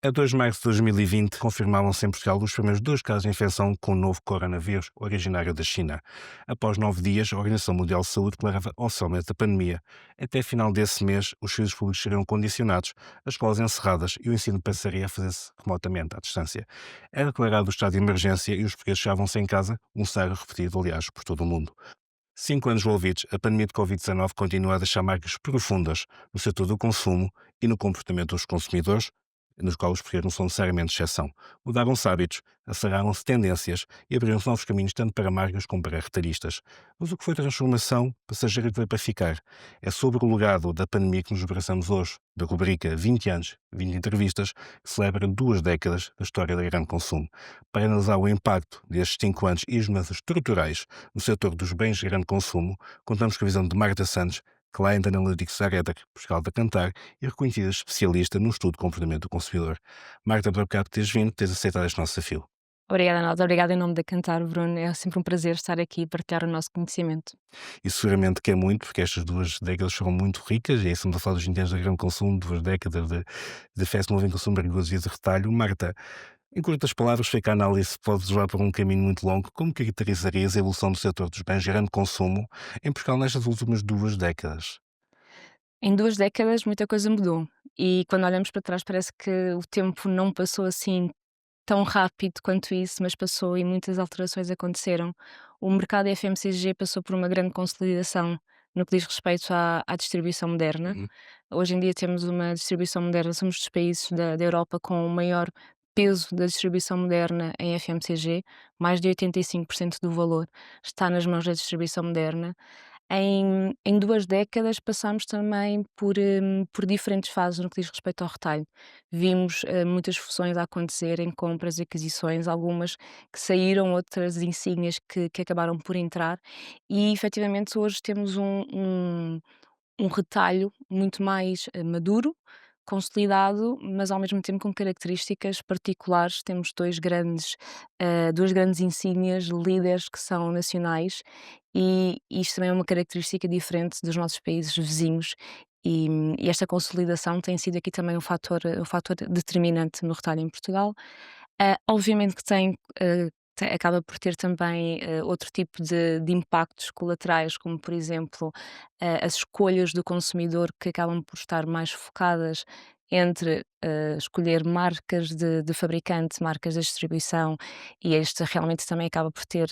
A 2 de março de 2020, confirmavam-se em Portugal os primeiros dois casos de infecção com o novo coronavírus, originário da China. Após 9 dias, a Organização Mundial de Saúde declarava oficialmente a pandemia. Até final desse mês, os serviços públicos seriam condicionados, as escolas encerradas e o ensino passaria a fazer-se remotamente, à distância. Era declarado o estado de emergência e os portugueses fechavam-se em casa, um cenário repetido, aliás, por todo o mundo. 5 anos envolvidos, a pandemia de Covid-19 continua a deixar marcas profundas no setor do consumo e no comportamento dos consumidores, nos quais os portugueses não são necessariamente exceção. Mudaram-se hábitos, aceleraram-se tendências e abriram-se novos caminhos tanto para marcas como para retalhistas. Mas o que foi transformação passageira que veio para ficar? É sobre o legado da pandemia que nos abraçamos hoje, da rubrica 20 anos, 20 entrevistas, que celebra 2 décadas da história da grande consumo. Para analisar o impacto destes 5 anos e as mudanças estruturais no setor dos bens de grande consumo, contamos com a visão de Marta Santos, Client Analytics Director Portugal da Cantar e reconhecida especialista no estudo do comportamento do consumidor. Marta, muito obrigado por teres vindo, teres aceitado este nosso desafio. Obrigada a nós, obrigada em nome da Cantar, Bruno. É sempre um prazer estar aqui e partilhar o nosso conhecimento. E seguramente que é muito, porque estas 2 décadas foram muito ricas, e aí estamos a falar dos 20 anos de grande consumo, 2 décadas de fast moving consumo perigoso e de retalho. Marta, em curtas palavras, sei que a análise pode levar por um caminho muito longo. Como caracterizarias a evolução do setor dos bens de grande consumo em Portugal nestas últimas 2 décadas? Em 2 décadas muita coisa mudou e quando olhamos para trás parece que o tempo não passou assim tão rápido quanto isso, mas passou e muitas alterações aconteceram. O mercado FMCG passou por uma grande consolidação no que diz respeito à distribuição moderna. Uhum. Hoje em dia temos uma distribuição moderna, somos dos países da Europa com o maior peso da distribuição moderna em FMCG, mais de 85% do valor está nas mãos da distribuição moderna. Em 2 décadas passámos também por diferentes fases no que diz respeito ao retalho. Vimos, muitas fusões a acontecer em compras e aquisições, algumas que saíram, outras insígnias que acabaram por entrar e efetivamente hoje temos um retalho muito mais, maduro, consolidado, mas ao mesmo tempo com características particulares. Temos 2 grandes insígnias, líderes que são nacionais, e isto também é uma característica diferente dos nossos países vizinhos, e esta consolidação tem sido aqui também um fator determinante no retalho em Portugal. Obviamente que acaba por ter também, outro tipo de impactos colaterais, como por exemplo, as escolhas do consumidor que acabam por estar mais focadas entre, escolher marcas de fabricante, marcas de distribuição, e este realmente também acaba por ter,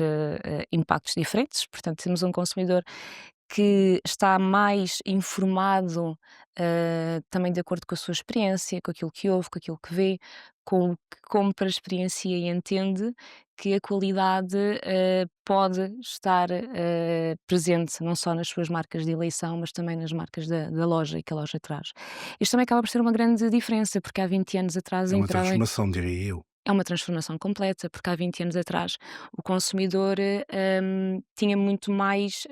impactos diferentes. Portanto, temos um consumidor que está mais informado, também de acordo com a sua experiência, com aquilo que ouve, com aquilo que vê, com o que compra, experiencia e entende, que a qualidade, pode estar, presente não só nas suas marcas de eleição, mas também nas marcas da loja e que a loja traz. Isto também acaba por ser uma grande diferença, porque há 20 anos atrás É uma entrava em transformação, diria eu. é uma transformação completa, porque há 20 anos atrás o consumidor, tinha muito mais,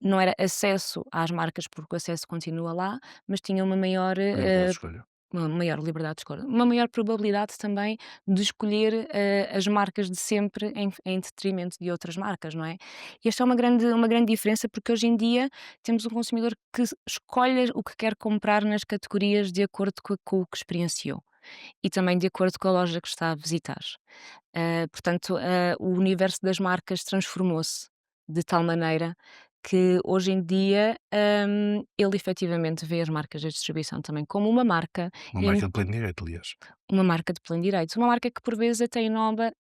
não era acesso às marcas, porque o acesso continua lá, mas tinha Liberdade de escolha. uma maior liberdade de escolha, uma maior probabilidade também de escolher, as marcas de sempre em detrimento de outras marcas, não é? E esta é uma grande diferença, porque hoje em dia temos um consumidor que escolhe o que quer comprar nas categorias de acordo com o que experienciou e também de acordo com a loja que está a visitar. Portanto, o universo das marcas transformou-se de tal maneira que hoje em dia, ele efetivamente vê as marcas de distribuição também como uma marca, Uma e marca de pleno direito, aliás. uma marca de pleno direito, uma marca que por vezes até inova,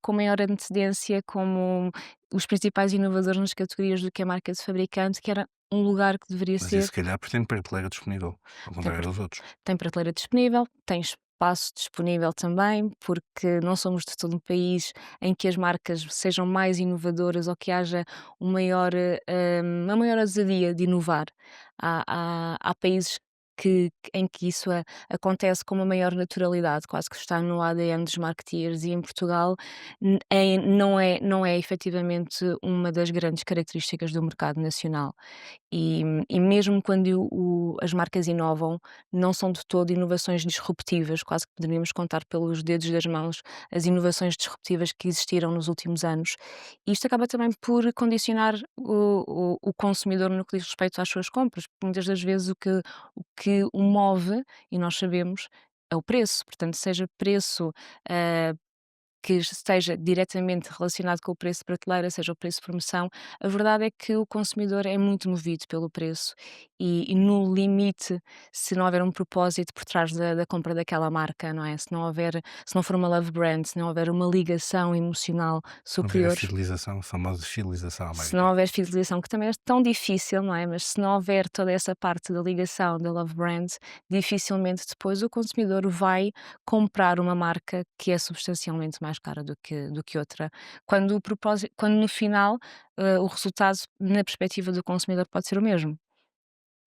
com maior antecedência, como os principais inovadores nas categorias do que a marca de fabricante, que era um lugar que deveria Mas isso ser. se calhar porque tem prateleira disponível, ao tem contrário dos outros. Tem prateleira disponível, tem espaço disponível também, porque não somos de todo um país em que as marcas sejam mais inovadoras ou que haja uma maior ousadia de inovar. Há países em que isso acontece com uma maior naturalidade, quase que está no ADN dos marketeers, e em Portugal não é efetivamente uma das grandes características do mercado nacional. E mesmo quando as marcas inovam, não são de todo inovações disruptivas, quase que poderíamos contar pelos dedos das mãos as inovações disruptivas que existiram nos últimos anos. E isto acaba também por condicionar o consumidor no que diz respeito às suas compras, porque muitas das vezes o que o move, e nós sabemos, é o preço. Portanto, seja preço, ah, que esteja diretamente relacionado com o preço de prateleira, seja o preço de promoção, a verdade é que o consumidor é muito movido pelo preço e no limite, se não houver um propósito por trás da compra daquela marca, não é? Se não for uma love brand, se não houver uma ligação emocional Não haver a superior, fidelização, a famosa fidelização à se não marca. houver fidelização, que também é tão difícil, não é? Mas se não houver toda essa parte da ligação da love brand, dificilmente depois o consumidor vai comprar uma marca que é substancialmente mais cara do que outra. Quando no final, o resultado na perspectiva do consumidor pode ser o mesmo.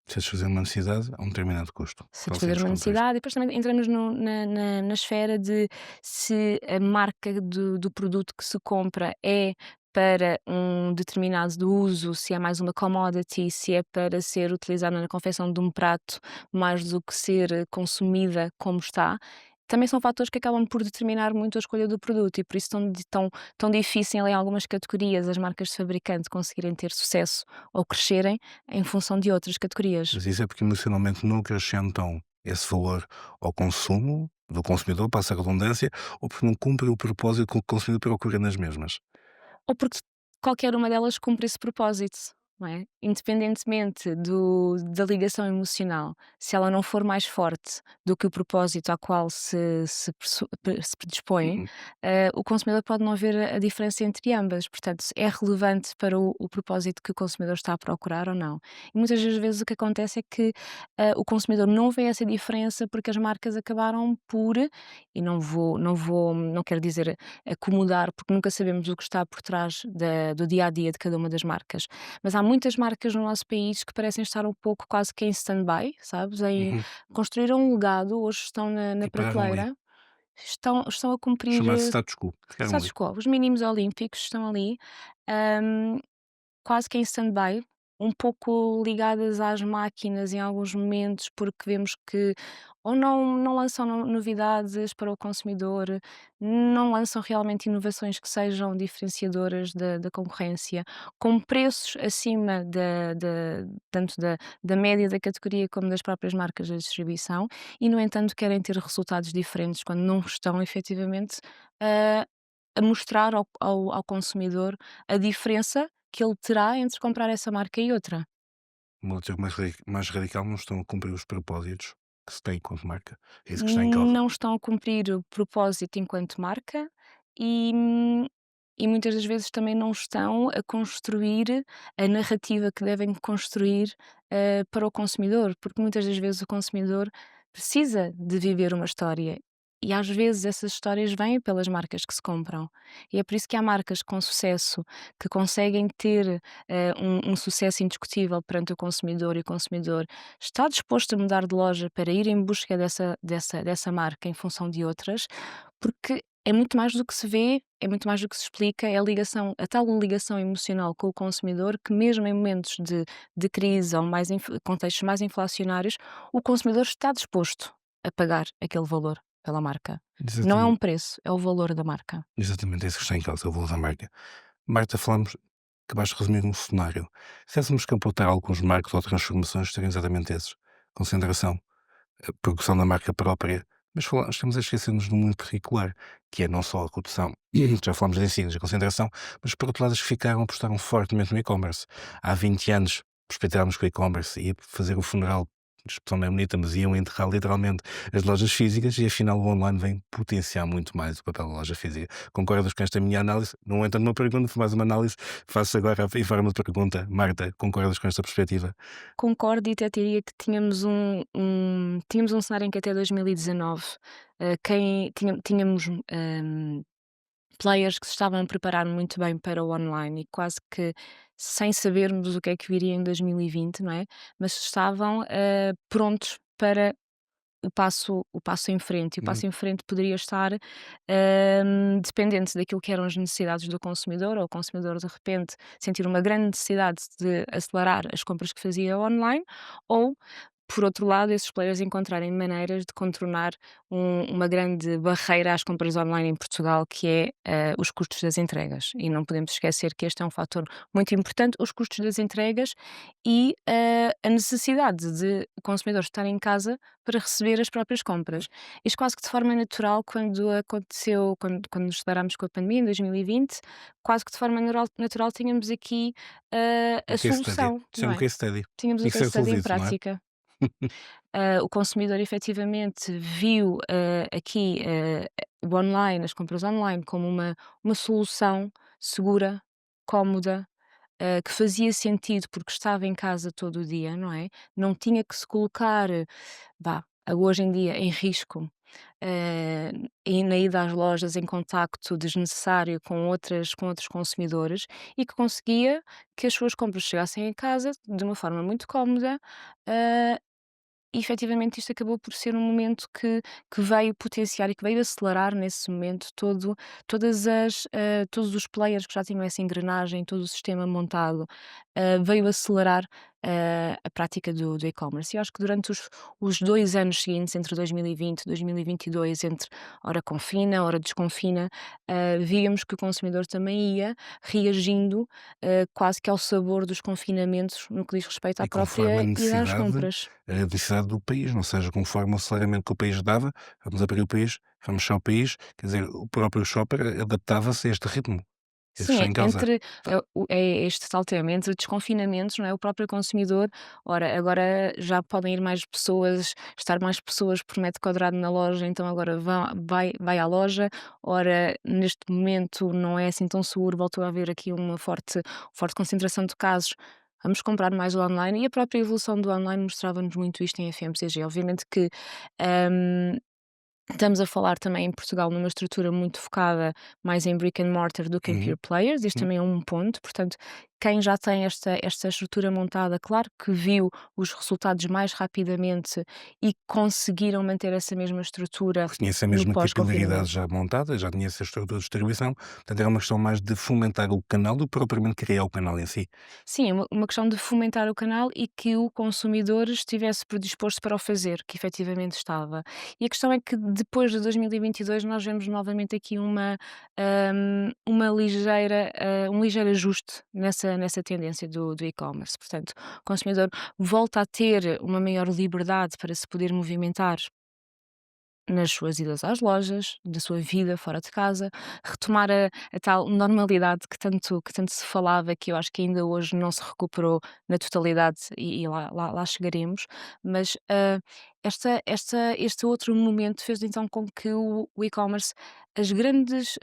Satisfazer uma necessidade a um determinado custo. Tão Satisfazer simples uma quanto isto. necessidade e depois também entramos na esfera de se a marca do produto que se compra é para um determinado uso, se é mais uma commodity, se é para ser utilizada na confecção de um prato mais do que ser consumida como está. Também são fatores que acabam por determinar muito a escolha do produto e por isso tão difícil em algumas categorias as marcas de fabricante conseguirem ter sucesso ou crescerem em função de outras categorias. Mas isso é porque emocionalmente não acrescentam esse valor ao consumo do consumidor, passa a redundância, ou porque não cumpre o propósito que o consumidor procura nas mesmas. Ou porque qualquer uma delas cumpre esse propósito, não é? Independentemente da ligação emocional, se ela não for mais forte do que o propósito ao qual se predispõe, Uhum. o consumidor pode não ver a diferença entre ambas. Portanto, é relevante para o propósito que o consumidor está a procurar ou não. E muitas das vezes o que acontece é que o consumidor não vê essa diferença porque as marcas acabaram por, e não quero dizer acomodar, porque nunca sabemos o que está por trás do dia a dia de cada uma das marcas. Mas há muitas marcas no nosso país que parecem estar um pouco quase que em stand-by, sabes? Uhum. Construíram um legado, hoje estão na E pararam ali. prateleira, estão a cumprir Chamado status quo. Ficaram status ali. quo. Os mínimos olímpicos estão ali. hum, Quase que em stand-by, um pouco ligadas às máquinas em alguns momentos, porque vemos que ou não lançam novidades para o consumidor, não lançam realmente inovações que sejam diferenciadoras da concorrência, com preços acima tanto da média da categoria como das próprias marcas da distribuição e, no entanto, querem ter resultados diferentes quando não estão efetivamente a a mostrar ao consumidor a diferença que ele terá entre comprar essa marca e outra. De modo termo mais radical, não estão a cumprir os propósitos que se tem enquanto marca. É isso que está em causa. Não estão a cumprir o propósito enquanto marca e, e muitas das vezes também não estão a construir a narrativa que devem construir, para o consumidor, porque muitas das vezes o consumidor precisa de viver uma história e às vezes essas histórias vêm pelas marcas que se compram. E é por isso que há marcas com sucesso que conseguem ter, um sucesso indiscutível perante o consumidor e o consumidor está disposto a mudar de loja para ir em busca dessa marca em função de outras, porque é muito mais do que se vê, é muito mais do que se explica, é a tal ligação emocional com o consumidor que mesmo em momentos de crise ou contextos mais inflacionários, o consumidor está disposto a pagar aquele valor pela marca. Não é um Exatamente, preço, é o valor da marca. exatamente é isso que está em causa, o valor da marca. Marta, falamos, acabaste de resumir um cenário. Se tivéssemos que apontar alguns marcos ou transformações, seriam exatamente esses. Concentração, a produção da marca própria, mas estamos a esquecer-nos de um muito particular, que é não só a redução, já falámos de ensínios, a concentração, mas por outro lado as que ficaram apostaram fortemente no e-commerce. Há 20 anos perspectivámos que o e-commerce ia fazer o funeral, a expressão não é bonita, mas iam enterrar literalmente as lojas físicas e afinal o online vem potenciar muito mais o papel da loja física. Concordas com esta minha análise? Não entra numa pergunta, foi mais uma análise. Faço agora em forma de pergunta. Marta, concordas com esta perspectiva? Concordo e até diria que tínhamos um cenário em que até 2019, tínhamos, players que se estavam a preparar muito bem para o online e quase que sem sabermos o que é que viria em 2020, não é? Mas estavam, prontos para o passo em frente. E o Hum, passo em frente poderia estar, dependente daquilo que eram as necessidades do consumidor, ou o consumidor de repente sentir uma grande necessidade de acelerar as compras que fazia online, ou, por outro lado, esses players encontrarem maneiras de contornar uma grande barreira às compras online em Portugal, que é, os custos das entregas. E não podemos esquecer que este é um fator muito importante, os custos das entregas e, a necessidade de o consumidor estar em casa para receber as próprias compras. Isto quase que de forma natural quando aconteceu, quando nos deparámos com a pandemia em 2020, quase que de forma natural tínhamos aqui, um a case study. solução, Isso é não um é? case study. Tínhamos o Tem que case ser study em resolvido, não é? prática. O consumidor efetivamente viu, aqui, o online, as compras online, como uma solução segura, cómoda, que fazia sentido porque estava em casa todo o dia, não é? Não tinha que se colocar, hoje em dia, em risco, eh, na ida às lojas, em contacto desnecessário com outros consumidores, e que conseguia que as suas compras chegassem a casa de uma forma muito cómoda, eh, e efetivamente isto acabou por ser um momento que veio potenciar e que veio acelerar nesse momento todos os players que já tinham essa engrenagem, todo o sistema montado, veio acelerar, a prática do e-commerce. E eu acho que durante os 2 anos seguintes, entre 2020 e 2022, entre ora confina, ora desconfina, víamos que o consumidor também ia reagindo, quase que ao sabor dos confinamentos no que diz respeito à E conforme própria ida às compras. a necessidade do país, ou seja, conforme o aceleramento que o país dava, vamos abrir o país, vamos fechar o país, quer dizer, o próprio shopper adaptava-se a este ritmo, a Sim, fechar em casa. entre este tal tema, entre desconfinamentos, não é, o próprio consumidor, ora, agora já podem ir mais pessoas, estar mais pessoas por metro quadrado na loja, então agora vai à loja, ora, neste momento não é assim tão seguro, voltou a haver aqui uma forte concentração de casos, vamos comprar mais o online, e a própria evolução do online mostrava-nos muito isto em FMCG. Obviamente que, hum, estamos a falar também em Portugal numa estrutura muito focada mais em brick and mortar do que em Uhum, pure players, isto uhum. também é um ponto, portanto, quem já tem esta estrutura montada, claro que viu os resultados mais rapidamente e conseguiram manter essa mesma estrutura Porque tinha essa no mesma capilaridade pós-confinamento. já montada, já tinha essa estrutura de distribuição, portanto era uma questão mais de fomentar o canal do que propriamente criar o canal em si. Sim, é uma questão de fomentar o canal e que o consumidor estivesse predisposto para o fazer, que efetivamente estava. E a questão é que depois de 2022 nós vemos novamente aqui um ligeiro ajuste nessa tendência do e-commerce. Portanto, o consumidor volta a ter uma maior liberdade para se poder movimentar nas suas idas às lojas, da sua vida fora de casa, retomar a tal normalidade que tanto se falava, que eu acho que ainda hoje não se recuperou na totalidade, e lá chegaremos, mas, este outro momento fez então com que o e-commerce, os grandes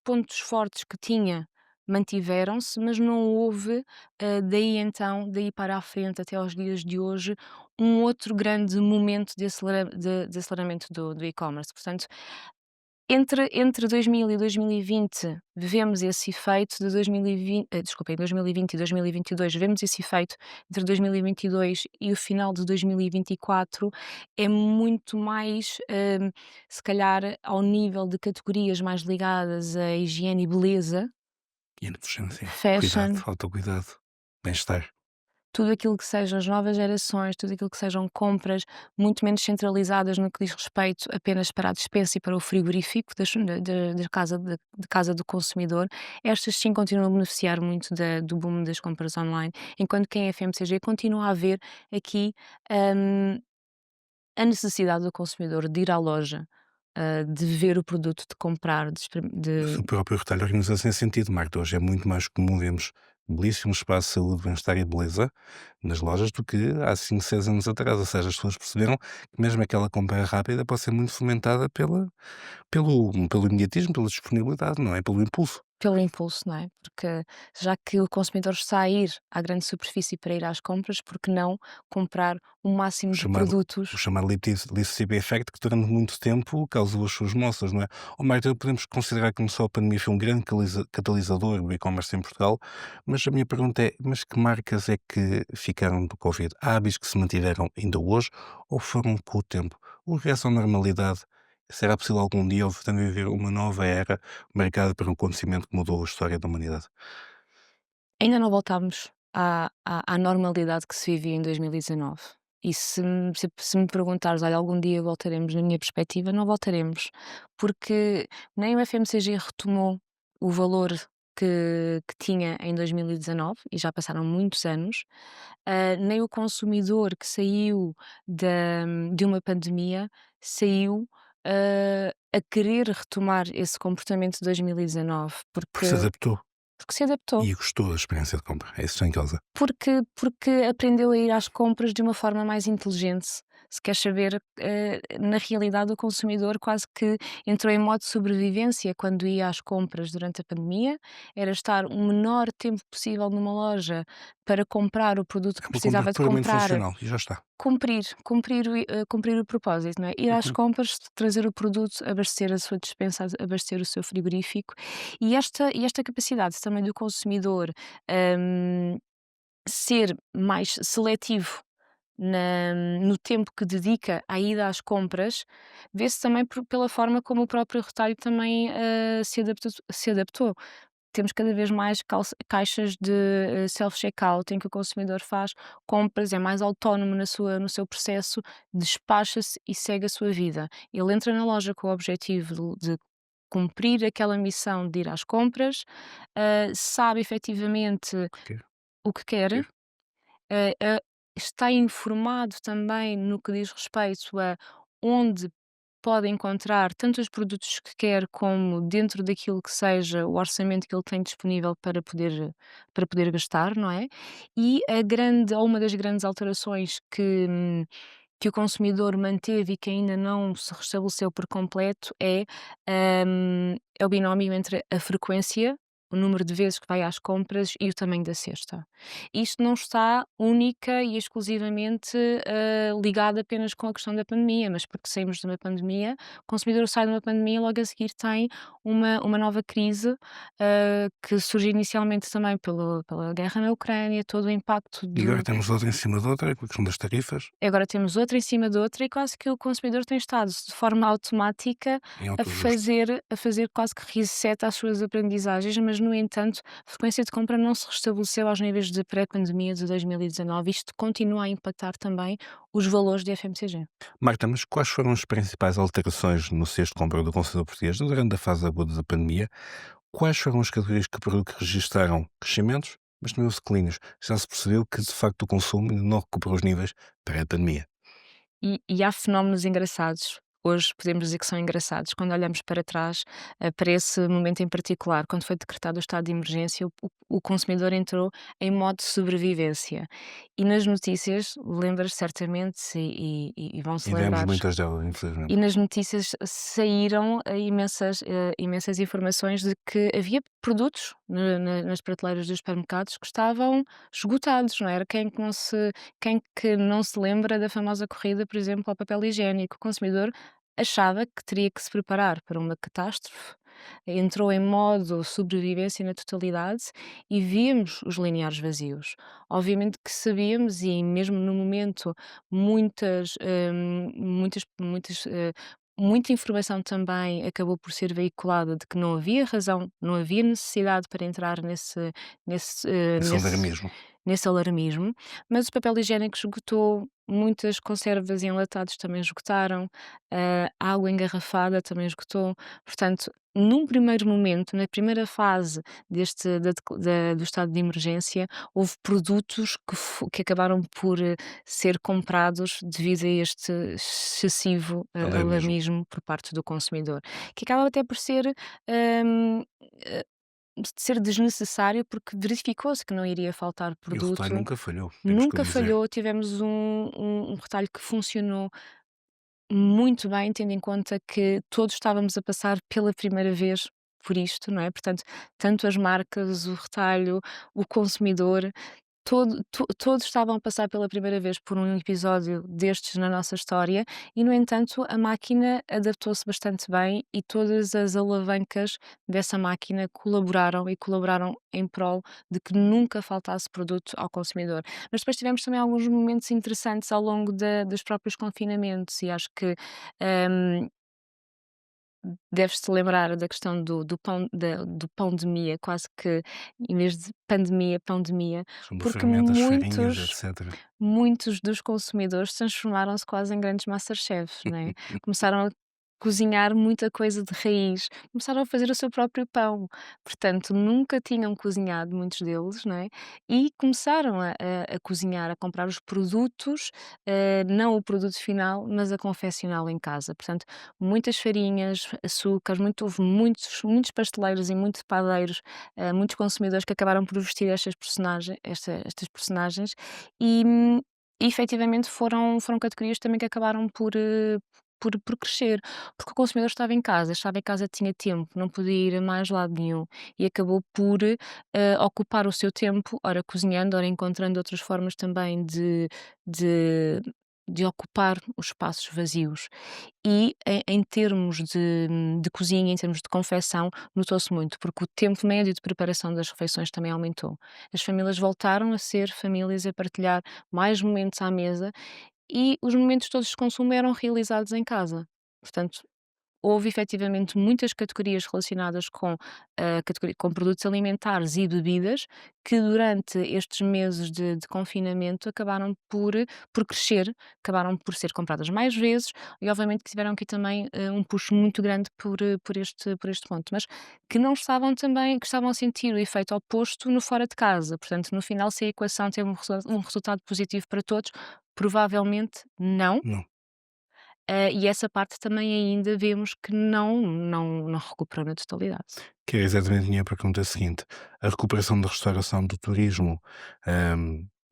pontos fortes que tinha mantiveram-se, mas não houve, daí para a frente até aos dias de hoje, um outro grande momento de aceleramento do e-commerce. Portanto, entre 2000 e 2020 vivemos esse efeito, de 2020, desculpa, em 2020 e 2022 vemos esse efeito, entre 2022 e o final de 2024 é muito mais, se calhar ao nível de categorias mais ligadas à higiene e beleza, E a negligência, cuidado, fashion, autocuidado, bem-estar. tudo aquilo que sejam as novas gerações, tudo aquilo que sejam compras muito menos centralizadas no que diz respeito apenas para a despensa e para o frigorífico da casa do consumidor, estas sim continuam a beneficiar muito do boom das compras online, enquanto que em FMCG continua a haver aqui, hum, a necessidade do consumidor de ir à loja, de ver o produto, de comprar, Mas o próprio retalho organiza-se nesse sentido, Marta. Hoje é muito mais comum vermos belíssimos espaços de saúde, bem-estar e beleza nas lojas do que há 5, 6 anos atrás. Ou seja, as pessoas perceberam que mesmo aquela compra rápida pode ser muito fomentada pelo imediatismo, pela disponibilidade, não é? Pelo impulso. pelo impulso, não é? Porque já que o consumidor está a ir à grande superfície para ir às compras, por que não comprar o O máximo de chamado, o produtos? chamado Lipstick Effect, que durante muito tempo causou as suas moças, não é? Ou Marta, podemos considerar que não só a pandemia foi um grande catalisador do e-commerce em Portugal, mas a minha pergunta é, mas que marcas é que ficaram do Covid? Há hábitos que se mantiveram ainda hoje ou foram com o tempo? O regresso à normalidade, será possível algum dia ou também viver uma nova era marcada por um acontecimento que mudou a história da humanidade? Ainda não voltámos à normalidade que se vivia em 2019. E se me perguntares: "Olha, algum dia voltaremos?", na minha perspectiva, não voltaremos, porque nem o FMCG retomou o valor que tinha em 2019, e já passaram muitos anos, nem o consumidor que saiu de uma pandemia saiu, a querer retomar esse comportamento de 2019, Porque se adaptou porque se adaptou. e gostou da experiência de compra, é isso que está em causa. Porque aprendeu a ir às compras de uma forma mais inteligente. Se queres saber, na realidade o consumidor quase que entrou em modo sobrevivência quando ia às compras durante a pandemia, era estar o menor tempo possível numa loja para comprar o produto É que uma compra precisava de puramente comprar, funcional e já está. cumprir o propósito, não é? Ir às Uhum. compras, trazer o produto, abastecer a sua despensa, abastecer o seu frigorífico, e esta capacidade também do consumidor, hum, ser mais seletivo no tempo que dedica à ida às compras, vê-se também pela forma como o próprio retalho também, se adaptou. Temos cada vez mais caixas de, self-checkout, em que o consumidor faz compras, é mais autónomo no seu processo, despacha-se e segue a sua vida. Ele entra na loja com o objetivo de cumprir aquela missão de ir às compras, sabe efetivamente O que quer, o que quer, quer. eh, eh, está informado também no que diz respeito a onde pode encontrar tanto os produtos que quer, como dentro daquilo que seja o orçamento que ele tem disponível para poder gastar, não é? E ou uma das grandes alterações que o consumidor manteve e que ainda não se restabeleceu por completo é o binómio entre a frequência, o número de vezes que vai às compras e o tamanho da cesta. Isto não está única e exclusivamente ligado apenas com a questão da pandemia, mas porque saímos de uma pandemia, o consumidor sai de uma pandemia e logo a seguir tem uma nova crise, que surge inicialmente também pela guerra na Ucrânia, todo o impacto E agora do. temos outra em cima de outra, com a questão das tarifas, Agora temos outra em cima de outra, e quase que o consumidor tem estado de forma automática em a autoajuste. fazer quase que reset às suas aprendizagens, mas no entanto a frequência de compra não se restabeleceu aos níveis de pré-pandemia de 2019. Isto continua a impactar também os valores de FMCG. Marta, mas quais foram as principais alterações no cesto de compra do consumidor português durante a fase aguda da pandemia? Quais foram as categorias que registaram crescimentos, mas também os declínios? Já se percebeu que, de facto, o consumo ainda não recuperou os níveis pré-pandemia. E há fenómenos engraçados. Hoje podemos dizer que são engraçados. Quando olhamos para trás, para esse momento em particular, quando foi decretado o estado de emergência, o consumidor entrou em modo de sobrevivência. E nas notícias, lembras certamente, e vão-se E vemos lembrar, muitas delas, e infelizmente. nas notícias saíram imensas informações de que havia produtos nas prateleiras dos supermercados que estavam esgotados, não era? Quem que não se lembra da famosa corrida, por exemplo, ao papel higiênico? O consumidor achava que teria que se preparar para uma catástrofe, entrou em modo sobrevivência na totalidade e víamos os lineares vazios. Obviamente que sabíamos, e mesmo no momento muita informação também acabou por ser veiculada de que não havia razão, não havia necessidade para entrar nesse, eh, Esse nesse alarmismo. nesse alarmismo, mas o papel higiênico esgotou, muitas conservas e enlatados também esgotaram, a água engarrafada também esgotou. Portanto, num primeiro momento, na primeira fase do estado de emergência, houve produtos que acabaram por ser comprados devido a este excessivo Alarmismo. alarmismo por parte do consumidor, que acaba até por hum, eh, ser desnecessário, porque verificou-se que não iria faltar E o retalho produto, nunca falhou, temos que o nunca dizer. falhou, tivemos um retalho que funcionou muito bem, tendo em conta que todos estávamos a passar pela primeira vez por isto, não é? Portanto, tanto as marcas, o retalho, o consumidor. Todos estavam a passar pela primeira vez por um episódio destes na nossa história e, no entanto, a máquina adaptou-se bastante bem e todas as alavancas dessa máquina colaboraram em prol de que nunca faltasse produto ao consumidor. Mas depois tivemos também alguns momentos interessantes ao longo dos próprios confinamentos e acho que, hum, deves-te lembrar da questão do pão-demia, quase que em vez de pandemia, pão-demia, São do porque fermento, das farinhas, muitos etc. muitos dos consumidores transformaram-se quase em grandes masterchefs, não é? Começaram a cozinhar muita coisa de raiz, começaram a fazer o seu próprio pão, portanto, nunca tinham cozinhado muitos deles, não é? E começaram a cozinhar, a comprar os produtos, não o produto final, mas a confeccioná-lo em casa. Portanto, muitas farinhas, açúcares, houve muitos pasteleiros e muitos padeiros, muitos consumidores que acabaram por vestir estas personagens e efetivamente foram categorias também que acabaram por crescer, porque o consumidor estava em casa, tinha tempo, não podia ir a mais lado nenhum e acabou por, ocupar o seu tempo, ora cozinhando, ora encontrando outras formas também de de ocupar os espaços vazios. E em termos de cozinha, em termos de confecção, notou-se muito, porque o tempo médio de preparação das refeições também aumentou. As famílias voltaram a ser famílias, a partilhar mais momentos à mesa e os momentos todos de consumo eram realizados em casa. Portanto, houve efetivamente muitas categorias relacionadas com com produtos alimentares e bebidas que durante estes meses de confinamento acabaram por crescer, acabaram por ser compradas mais vezes e obviamente que tiveram aqui também um puxo muito grande por este ponto, mas que estavam a sentir o efeito oposto no fora de casa. Portanto, no final, se a equação teve um resultado positivo para todos, provavelmente não, Não. e essa parte também ainda vemos que não recuperou na totalidade. Que é exatamente a minha pergunta seguinte: a recuperação da restauração, do turismo,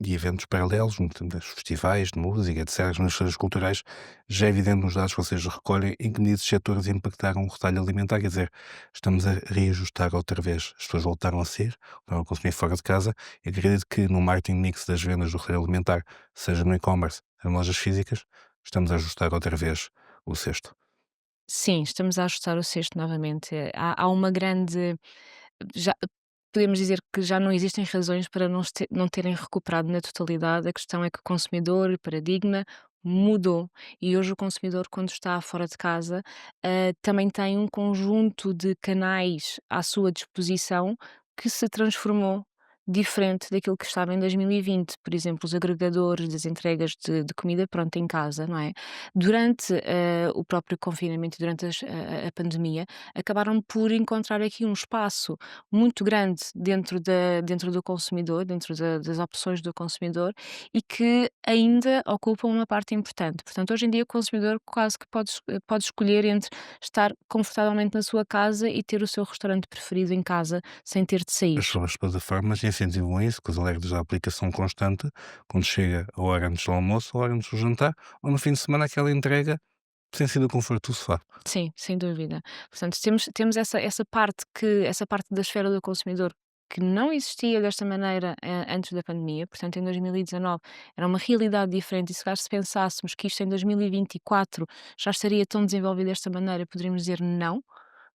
e eventos paralelos, dos festivais de música, etc., as manifestações culturais, já é evidente nos dados que vocês recolhem em que medida os setores impactaram o retalho alimentar, quer dizer, estamos a reajustar outra vez, as pessoas voltaram a consumir fora de casa, e acredito que no marketing mix das vendas do retalho alimentar, seja no e-commerce, em lojas físicas, estamos a ajustar outra vez o cesto. Sim, estamos a ajustar o cesto novamente. Há uma grande já podemos dizer que já não existem razões para não terem recuperado na totalidade. A questão é que o consumidor, o paradigma mudou e hoje o consumidor, quando está fora de casa, também tem um conjunto de canais à sua disposição que se transformou diferente daquilo que estava em 2020. Por exemplo, os agregadores das entregas de comida pronta em casa, não é? Durante, o próprio confinamento e durante a pandemia, acabaram por encontrar aqui um espaço muito grande dentro do consumidor, dentro das opções do consumidor e que ainda ocupam uma parte importante. Portanto, hoje em dia o consumidor quase que pode escolher entre estar confortavelmente na sua casa e ter o seu restaurante preferido em casa sem ter de sair. As plataformas incentivam isso, com os alertas da aplicação constante, quando chega a hora antes do almoço, a hora antes do jantar, ou no fim de semana aquela entrega sem ser do conforto do sofá. Sim, sem dúvida. Portanto, temos essa parte da esfera do consumidor que não existia desta maneira, antes da pandemia. Portanto, em 2019 era uma realidade diferente e se calhar se pensássemos que isto em 2024 já estaria tão desenvolvido desta maneira, poderíamos dizer não.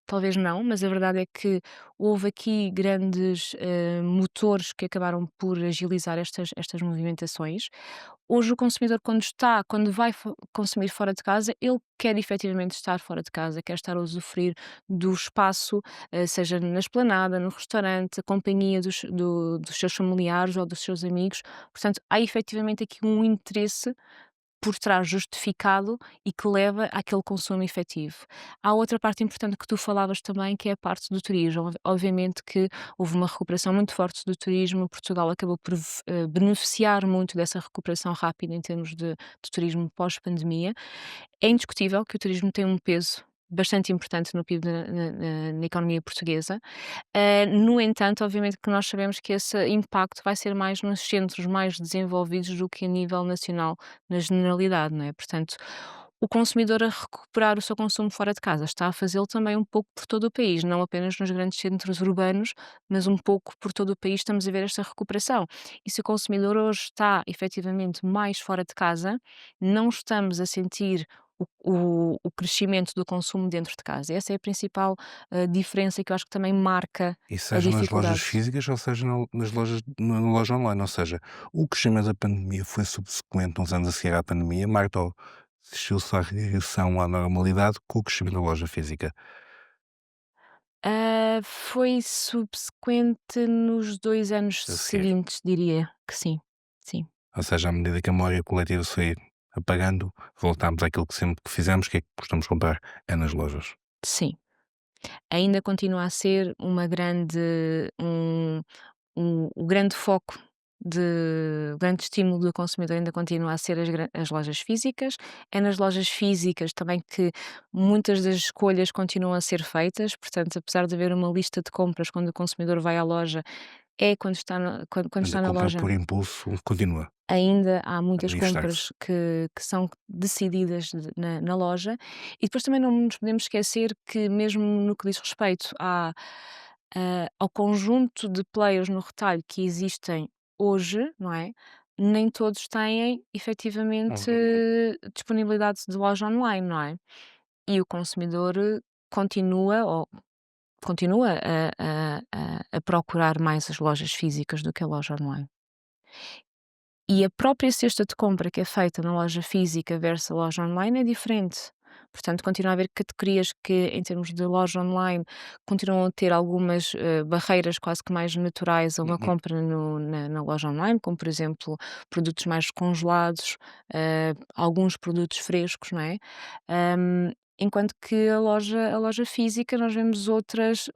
Talvez não, mas a verdade é que houve aqui grandes, motores que acabaram por agilizar estas movimentações. Hoje o consumidor quando vai consumir fora de casa, ele quer efetivamente estar fora de casa, quer estar a usufruir do espaço, seja na esplanada, no restaurante, a companhia dos seus familiares ou dos seus amigos. Portanto, há efetivamente aqui um interesse por trás justificado e que leva àquele consumo efetivo. Há outra parte importante que tu falavas também, que é a parte do turismo. Obviamente que houve uma recuperação muito forte do turismo, Portugal acabou por beneficiar muito dessa recuperação rápida em termos de turismo pós-pandemia. É indiscutível que o turismo tem um peso bastante importante no PIB na economia portuguesa. No entanto, obviamente que nós sabemos que esse impacto vai ser mais nos centros mais desenvolvidos do que a nível nacional, na generalidade, não é? Portanto, o consumidor a recuperar o seu consumo fora de casa está a fazê-lo também um pouco por todo o país, não apenas nos grandes centros urbanos, mas um pouco por todo o país estamos a ver esta recuperação. E se o consumidor hoje está efetivamente mais fora de casa, não estamos a sentir o crescimento do consumo dentro de casa. Essa é a principal diferença que eu acho que também marca E a seja nas lojas dificuldade. físicas, ou seja na loja online, ou seja, o crescimento da pandemia foi subsequente uns anos a seguir à pandemia, Marta, ou assistiu-se à regressão à normalidade com o crescimento da loja física? Foi subsequente nos 2 anos A seguir. seguintes, diria que sim, sim, Ou seja, à medida que a memória coletiva se foi apagando, voltámos àquilo que sempre que fizemos, que é que costumamos comprar é nas lojas. sim. Ainda continua a ser uma grande o grande foco o grande estímulo do consumidor ainda continua a ser as lojas físicas. É nas lojas físicas também que muitas das escolhas continuam a ser feitas, portanto, apesar de haver uma lista de compras quando o consumidor vai à loja, é quando Portanto, está a na compra loja. por impulso continua Ainda há a muitas manifestar-se. compras que são decididas na loja, e depois também não nos podemos esquecer que mesmo no que diz respeito ao conjunto de players no retalho que existem hoje, não é? Nem todos têm efetivamente Uhum. disponibilidade de loja online, não é? E o consumidor continua a procurar mais as lojas físicas do que a loja online. E a própria cesta de compra que é feita na loja física versus a loja online é diferente. Portanto, continua a haver categorias que, em termos de loja online, continuam a ter algumas barreiras quase que mais naturais a uma Uhum. compra na loja online, como, por exemplo, produtos mais congelados, alguns produtos frescos, não é? Enquanto que a loja física, nós vemos outros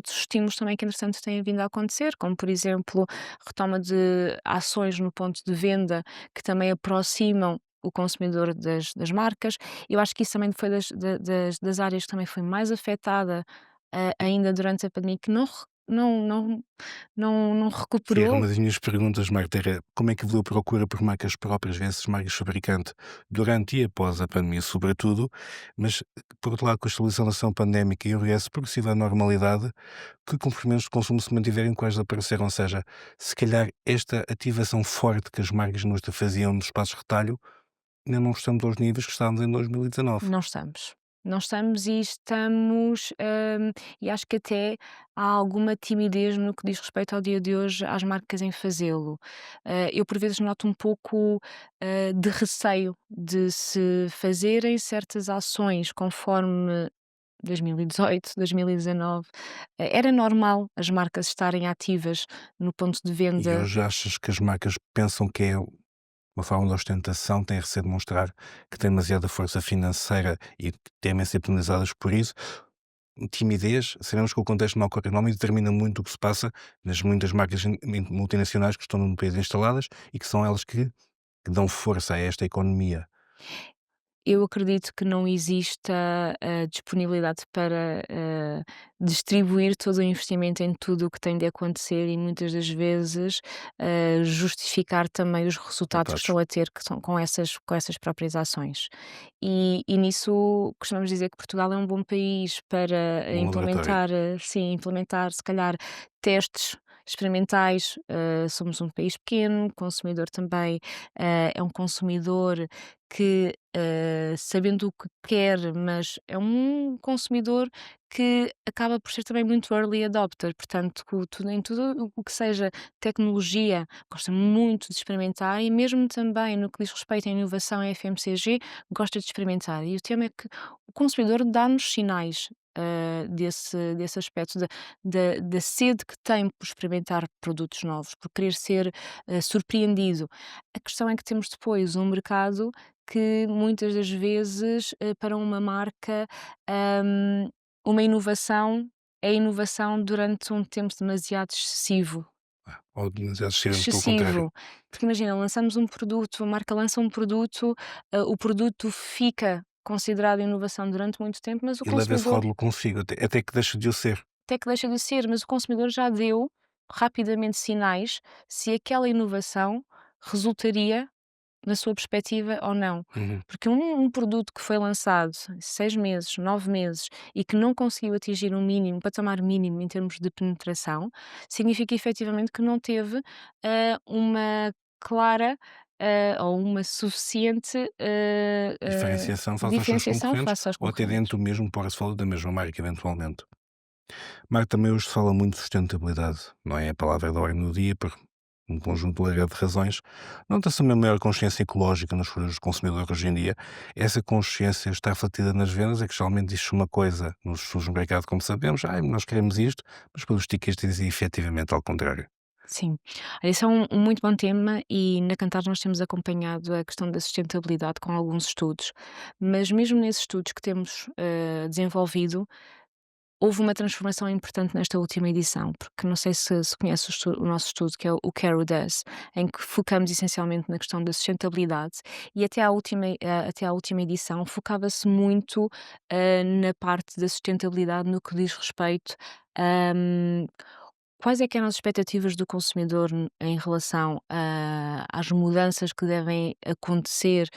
estímulos também que, entretanto, têm vindo a acontecer, como, por exemplo, retoma de ações no ponto de venda que também aproximam o consumidor das marcas. Eu acho que isso também foi das áreas que também foi mais afetada, ainda durante a pandemia, que não Que era recuperou. uma das minhas perguntas, Marta, era como é que evoluiu a procura por marcas próprias versus marcas fabricante durante e após a pandemia, sobretudo, mas, por outro lado, com a estabilização pandémica e o regresso progressivo à normalidade, que comportamentos de consumo se mantiveram e quais desapareceram? Ou seja, se calhar esta ativação forte que as marcas de indústria faziam nos espaços de retalho, ainda não estamos aos níveis que estávamos em 2019. Não estamos. Não estamos e acho que até há alguma timidez no que diz respeito ao dia de hoje às marcas em fazê-lo. Eu por vezes noto um pouco, de receio de se fazerem certas ações conforme 2018, 2019. Era normal as marcas estarem ativas no ponto de E venda. hoje achas que as marcas pensam que é uma forma de ostentação, têm receio de mostrar que têm demasiada força financeira e temem ser penalizadas por isso? Timidez, sabemos que o contexto macroeconómico determina muito o que se passa nas muitas marcas multinacionais que estão no país instaladas e que são elas que dão força a esta economia. Eu acredito que não exista a disponibilidade para, distribuir todo o investimento em tudo o que tem de acontecer e muitas das vezes, justificar também os resultados que Resultados, estão a ter que são com essas próprias ações. E nisso costumamos dizer que Portugal é um bom país para um laboratório. implementar se calhar testes experimentais. Somos um país pequeno, o consumidor também, é um consumidor que, sabendo o que quer, mas é um consumidor que acaba por ser também muito early adopter, portanto, em tudo o que seja tecnologia, gosta muito de experimentar, e mesmo também no que diz respeito à inovação em FMCG, gosta de experimentar. E o tema é que o consumidor dá-nos sinais, desse aspecto, da sede que tem por experimentar produtos novos, por querer ser, surpreendido. A questão é que temos depois um mercado que muitas das vezes, para uma marca, hum, uma inovação é inovação durante um tempo demasiado excessivo. Ou demasiado cedo, pelo contrário. Excessivo. Porque imagina, lançamos um produto, a marca lança um produto, o produto fica considerado inovação durante muito tempo, mas o E leva esse consumidor rótulo consigo, até que deixa de o ser. até que deixa de ser, mas o consumidor já deu rapidamente sinais se aquela inovação resultaria na sua perspectiva ou não. Uhum. Porque um produto que foi lançado 6 meses, 9 meses e que não conseguiu atingir um mínimo, um patamar mínimo em termos de penetração, significa efetivamente que não teve, uma clara, ou uma suficiente, Diferenciação face aos seus diferenciação concorrentes face aos ou até concorrentes. dentro do mesmo portfólio da mesma marca, eventualmente. Marco, também hoje se fala muito de sustentabilidade, não é a palavra da ordem do dia por um conjunto largado de razões. Nota-se uma maior consciência ecológica nas escolhas dos consumidores hoje em dia. Essa consciência está refletida nas vendas, é que geralmente diz uma coisa nos estudos do mercado, como sabemos, nós queremos isto, mas pelos tickets dizem efetivamente ao contrário. Sim. Esse é um muito bom tema e na Kantar nós temos acompanhado a questão da sustentabilidade com alguns estudos, mas mesmo nesses estudos que temos, desenvolvido, houve uma transformação importante nesta última edição, porque não sei se conhece o nosso estudo, que é o Care Does, em que focamos essencialmente na questão da sustentabilidade e até à última edição focava-se muito, na parte da sustentabilidade no que diz respeito a quais é que eram as expectativas do consumidor em relação às mudanças que devem acontecer,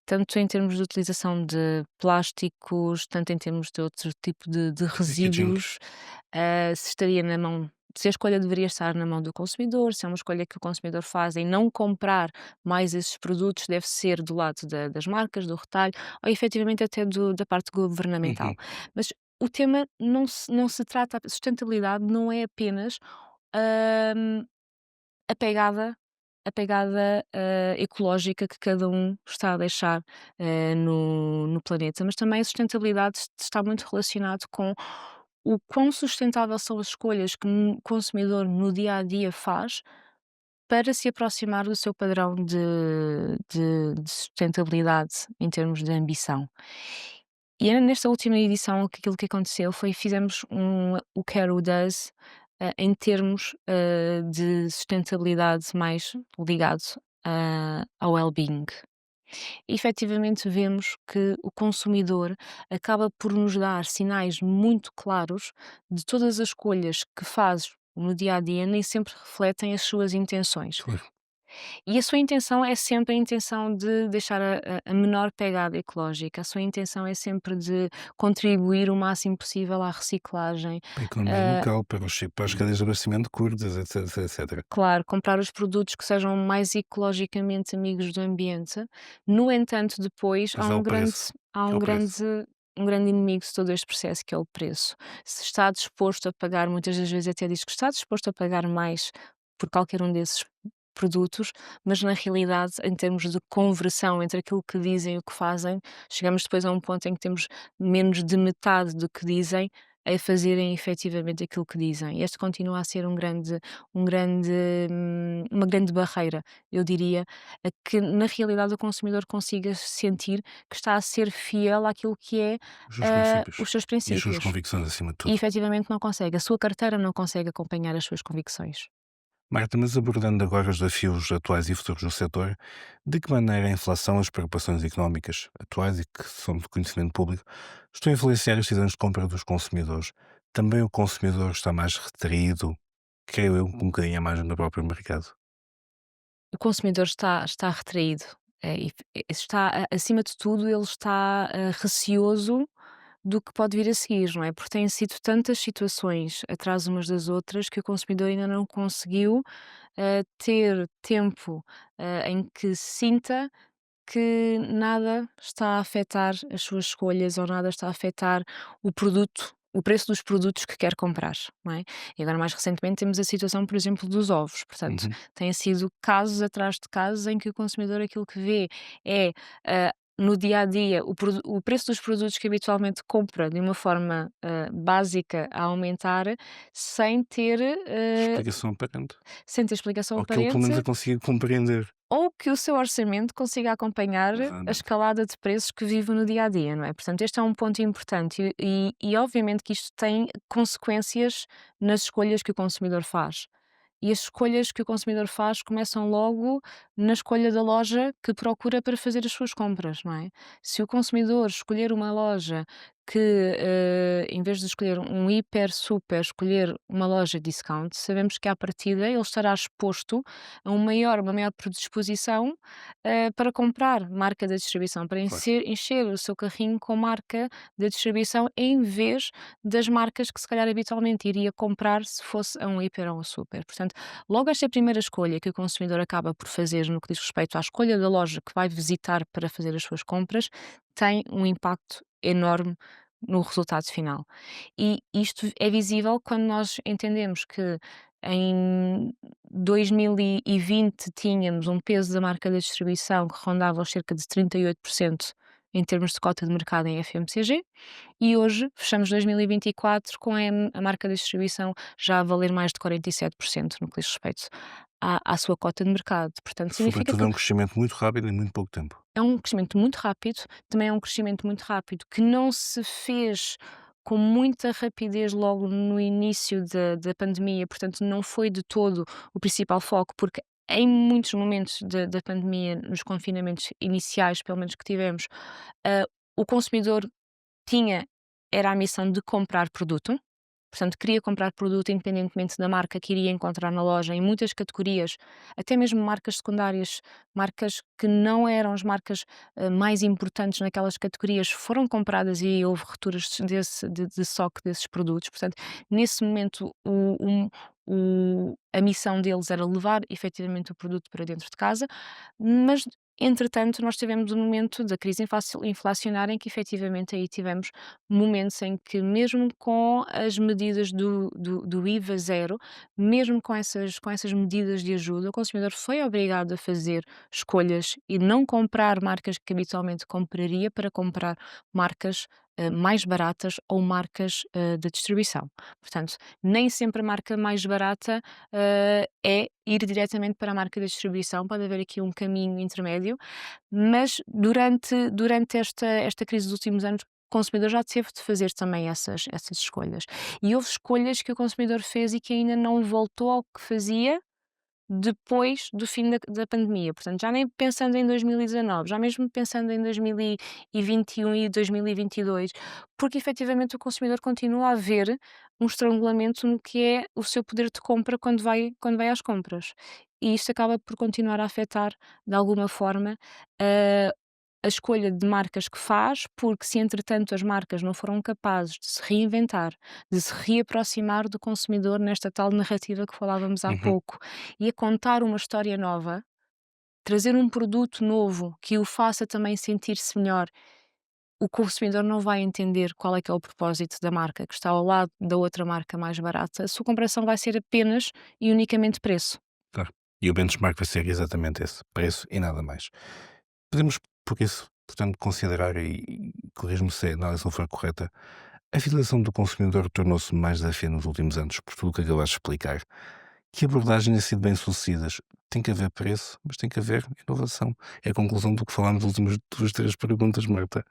tanto em termos de utilização de plásticos, tanto em termos de outro tipo de Packaging. resíduos, se estaria na mão, se a escolha deveria estar na mão do consumidor, se é uma escolha que o consumidor faz em não comprar mais esses produtos, deve ser do lado das marcas, do retalho, ou efetivamente até da parte governamental. Uhum. Mas o tema não se trata, a sustentabilidade não é apenas hum, a pegada ecológica que cada um está a deixar, no planeta, mas também a sustentabilidade está muito relacionado com o quão sustentável são as escolhas que o consumidor no dia a dia faz para se aproximar do seu padrão de sustentabilidade em termos de ambição. E nesta última edição aquilo que aconteceu foi fizemos o Care o Does, em termos, de sustentabilidade mais ligado, ao well-being. E efetivamente vemos que o consumidor acaba por nos dar sinais muito claros de todas as escolhas que faz no dia a dia nem sempre refletem as suas intenções. Claro. E a sua intenção é sempre a intenção de deixar a menor pegada ecológica, a sua intenção é sempre de contribuir o máximo possível à reciclagem. Para a economia Ah, local, para as cadeias de abastecimento curtas, etc, etc. Claro, comprar os produtos que sejam mais ecologicamente amigos do ambiente. No entanto, depois Mas há o preço, há que é um o preço. grande um grande inimigo de todo este processo, que é o preço. Se está disposto a pagar, muitas das vezes até diz que está disposto a pagar mais por qualquer um desses produtos, mas na realidade, em termos de conversão entre aquilo que dizem e o que fazem, chegamos depois a um ponto em que temos menos de metade do que dizem a fazerem efetivamente aquilo que dizem. Este continua a ser um grande, uma grande barreira, eu diria, a que na realidade o consumidor consiga sentir que está a ser fiel àquilo que é, Os seus princípios os seus e as suas princípios. convicções acima de E tudo. efetivamente não consegue, a sua carteira não consegue acompanhar as suas convicções. Marta, mas abordando agora os desafios atuais e futuros do setor, de que maneira a inflação e as preocupações económicas atuais e que são de conhecimento público estão a influenciar as decisões de compra dos consumidores? Também o consumidor está mais retraído, creio eu, um bocadinho a mais no próprio mercado. O consumidor está retraído, está, acima de tudo, ele está, receoso do que pode vir a seguir, não é? Porque têm sido tantas situações atrás umas das outras que o consumidor ainda não conseguiu, ter tempo, em que sinta que nada está a afetar as suas escolhas ou nada está a afetar o preço dos produtos que quer comprar, não é? E agora mais recentemente temos a situação, por exemplo, dos ovos, portanto, Uhum. têm sido casos atrás de casos em que o consumidor aquilo que vê é, no dia a dia, o preço dos produtos que habitualmente compra de uma forma, básica a aumentar Explicação aparente. sem ter explicação Ou que ele pelo menos a aparente consiga compreender. ou que o seu orçamento consiga acompanhar a Exatamente. escalada de preços que vive no dia a dia, não é? Portanto, este é um ponto importante e obviamente que isto tem consequências nas escolhas que o consumidor faz. E as escolhas que o consumidor faz começam logo na escolha da loja que procura para fazer as suas compras, não é? Se o consumidor escolher uma loja que, em vez de escolher um hiper, super, escolher uma loja discount, sabemos que à partida ele estará exposto a uma maior predisposição, para comprar marca da distribuição, para Claro. encher o seu carrinho com marca da distribuição, em vez das marcas que se calhar habitualmente iria comprar se fosse a um hiper ou um super. Portanto, logo esta primeira escolha que o consumidor acaba por fazer no que diz respeito à escolha da loja que vai visitar para fazer as suas compras, tem um impacto enorme no resultado final. E isto é visível quando nós entendemos que em 2020 tínhamos um peso da marca da distribuição que rondava os cerca de 38% em termos de cota de mercado em FMCG, e hoje fechamos 2024 com a marca da distribuição já a valer mais de 47% no que diz respeito à sua cota de mercado. Portanto, significa Sobretudo que é um crescimento muito rápido em muito pouco tempo. é um crescimento muito rápido, também é um crescimento muito rápido que não se fez com muita rapidez logo no início da pandemia, portanto, não foi de todo o principal foco, porque em muitos momentos da pandemia, nos confinamentos iniciais, pelo menos que tivemos, ah, o consumidor tinha era a missão de comprar produto, portanto, queria comprar produto independentemente da marca que iria encontrar na loja, em muitas categorias, até mesmo marcas secundárias, marcas que não eram as marcas, mais importantes naquelas categorias, foram compradas e houve rupturas de estoque desses produtos. Portanto, nesse momento, a missão deles era levar efetivamente o produto para dentro de casa, mas entretanto nós tivemos um momento da crise inflacionária em que efetivamente aí tivemos momentos em que mesmo com as medidas do IVA zero, mesmo com essas medidas de ajuda, o consumidor foi obrigado a fazer escolhas e não comprar marcas que habitualmente compraria para comprar marcas, mais baratas ou marcas, de distribuição. Portanto, nem sempre a marca mais barata, é ir diretamente para a marca da distribuição, pode haver aqui um caminho intermédio, mas durante esta crise dos últimos anos, o consumidor já teve de fazer também essas escolhas. E houve escolhas que o consumidor fez e que ainda não voltou ao que fazia depois do fim da pandemia. Portanto, já nem pensando em 2019, já mesmo pensando em 2021 e 2022, porque efetivamente o consumidor continua a ver um estrangulamento no que é o seu poder de compra quando vai às compras. E isto acaba por continuar a afetar, de alguma forma, a a escolha de marcas que faz, porque se entretanto as marcas não foram capazes de se reinventar, de se reaproximar do consumidor nesta tal narrativa que falávamos há Uhum. pouco, e a contar uma história nova, trazer um produto novo que o faça também sentir-se melhor, o consumidor não vai entender qual é que é o propósito da marca que está ao lado da outra marca mais barata. A sua comparação vai ser apenas e unicamente preço. Claro. E o benchmark vai ser exatamente esse, preço e nada mais. Podemos, por isso, portanto, considerar, e corrijo-me se a análise não for correta, a fidelização do consumidor tornou-se mais desafiante nos últimos anos, por tudo o que acabaste de explicar. Que abordagens têm sido bem-sucedidas? Tem que haver preço, mas tem que haver inovação. É a conclusão do que falámos nas últimas duas, três perguntas, Marta.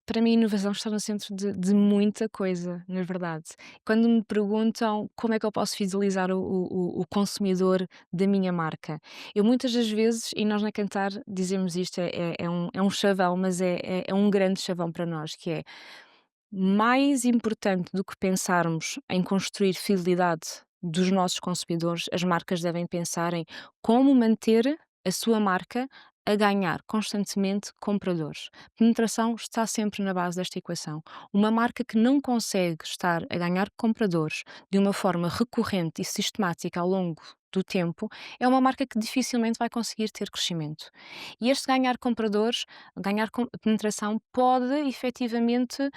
Para mim, a inovação está no centro de muita coisa, na verdade. Quando me perguntam como é que eu posso fidelizar o consumidor da minha marca, eu muitas das vezes, e nós na Cantar dizemos isto, é um chavão, mas é um grande chavão para nós, que é mais importante do que pensarmos em construir fidelidade dos nossos consumidores, as marcas devem pensar em como manter a sua marca a ganhar constantemente compradores. Penetração está sempre na base desta equação. Uma marca que não consegue estar a ganhar compradores de uma forma recorrente e sistemática ao longo do tempo é uma marca que dificilmente vai conseguir ter crescimento. E este ganhar compradores, penetração, pode efetivamente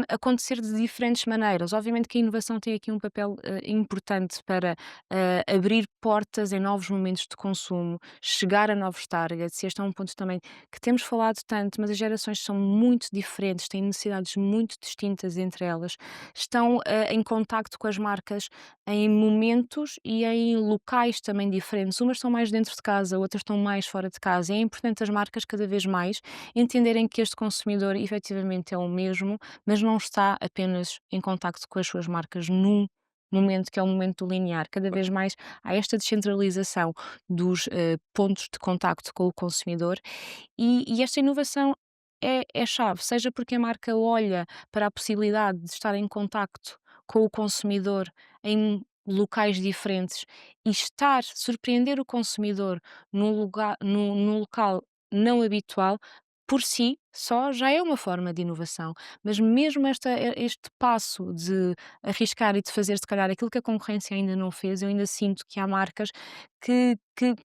acontecer de diferentes maneiras. Obviamente que a inovação tem aqui um papel importante para abrir portas em novos momentos de consumo, chegar a novos targets. E este é um ponto também que temos falado tanto, mas as gerações são muito diferentes, têm necessidades muito distintas entre elas, estão em contacto com as marcas em momentos e em locais também diferentes. Umas estão mais dentro de casa, outras estão mais fora de casa. É importante as marcas cada vez mais entenderem que este consumidor efetivamente é o mesmo, mas não está apenas em contacto com as suas marcas num momento, que é o momento do linear. Cada vez mais há esta descentralização dos pontos de contacto com o consumidor e esta inovação é chave, seja porque a marca olha para a possibilidade de estar em contacto com o consumidor em locais diferentes e surpreender o consumidor num local não habitual, por si só já é uma forma de inovação. Mas mesmo este passo de arriscar e de fazer, se calhar, aquilo que a concorrência ainda não fez, eu ainda sinto que há marcas que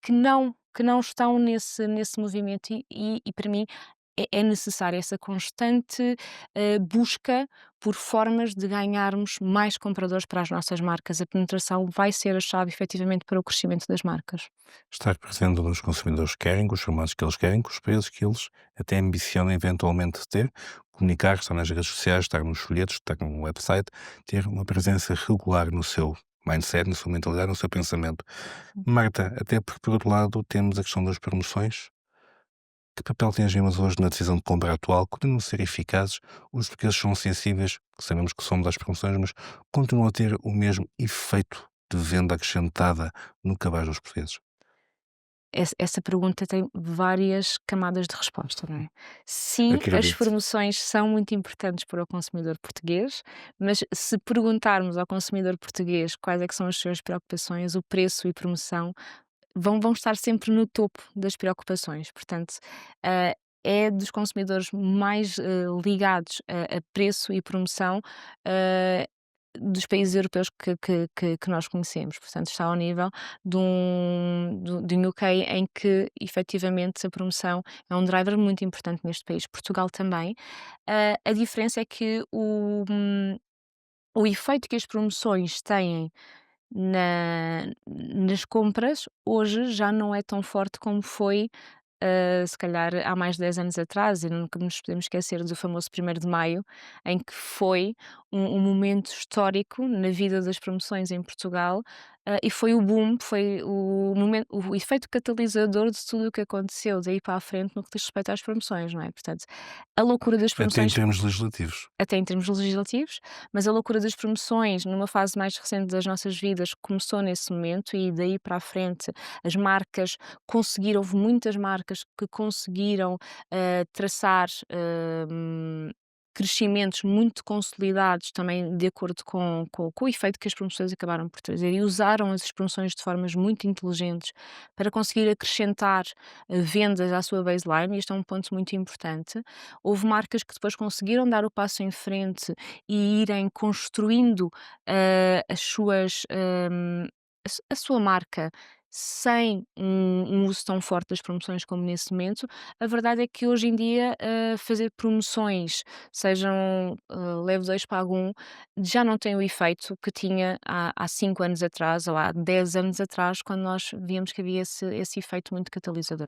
não estão nesse movimento e para mim é necessária essa constante busca por formas de ganharmos mais compradores para as nossas marcas. A penetração vai ser a chave, efetivamente, para o crescimento das marcas. Estar presente onde os consumidores querem, com os formatos que eles querem, com os preços que eles até ambicionam eventualmente ter, comunicar, estar nas redes sociais, estar nos folhetos, estar no website, ter uma presença regular no seu mindset, na sua mentalidade, no seu pensamento. Marta, até porque, por outro lado, temos a questão das promoções. Que papel têm as mesmas hoje na decisão de compra atual? Continuam a ser eficazes? Os portugueses são sensíveis, que sabemos que somos às promoções, mas continuam a ter o mesmo efeito de venda acrescentada no cabaz dos portugueses? Essa pergunta tem várias camadas de resposta, não é? Sim, as Acredito. promoções são muito importantes para o consumidor português, mas se perguntarmos ao consumidor português quais é que são as suas preocupações, o preço e promoção vão estar sempre no topo das preocupações. Portanto, ah, é dos consumidores mais ligados a preço e promoção ah, dos países europeus que nós conhecemos. Portanto, está ao nível de um UK em que efetivamente a promoção é um driver muito importante neste país. Portugal também. A diferença é que o efeito que as promoções têm nas compras, hoje já não é tão forte como foi, se calhar há mais de 10 anos atrás, e nunca nos podemos esquecer do famoso 1º de Maio, em que foi um momento histórico na vida das promoções em Portugal, e foi o boom, foi o efeito catalisador de tudo o que aconteceu daí para a frente no que diz respeito às promoções, não é? Portanto, a loucura das Até em promoções termos legislativos. até em termos legislativos, mas a loucura das promoções, numa fase mais recente das nossas vidas, começou nesse momento e daí para a frente as marcas houve muitas marcas que conseguiram traçar crescimentos muito consolidados também de acordo com o efeito que as promoções acabaram por trazer e usaram as promoções de formas muito inteligentes para conseguir acrescentar vendas à sua baseline, e este é um ponto muito importante. Houve marcas que depois conseguiram dar o passo em frente e irem construindo, as suas, a sua marca sem um uso tão forte das promoções como nesse momento. A verdade é que hoje em dia, fazer promoções, sejam, leve 2 pague 1, já não tem o efeito que tinha há 5 anos atrás ou há 10 anos atrás, quando nós víamos que havia esse efeito muito catalisador.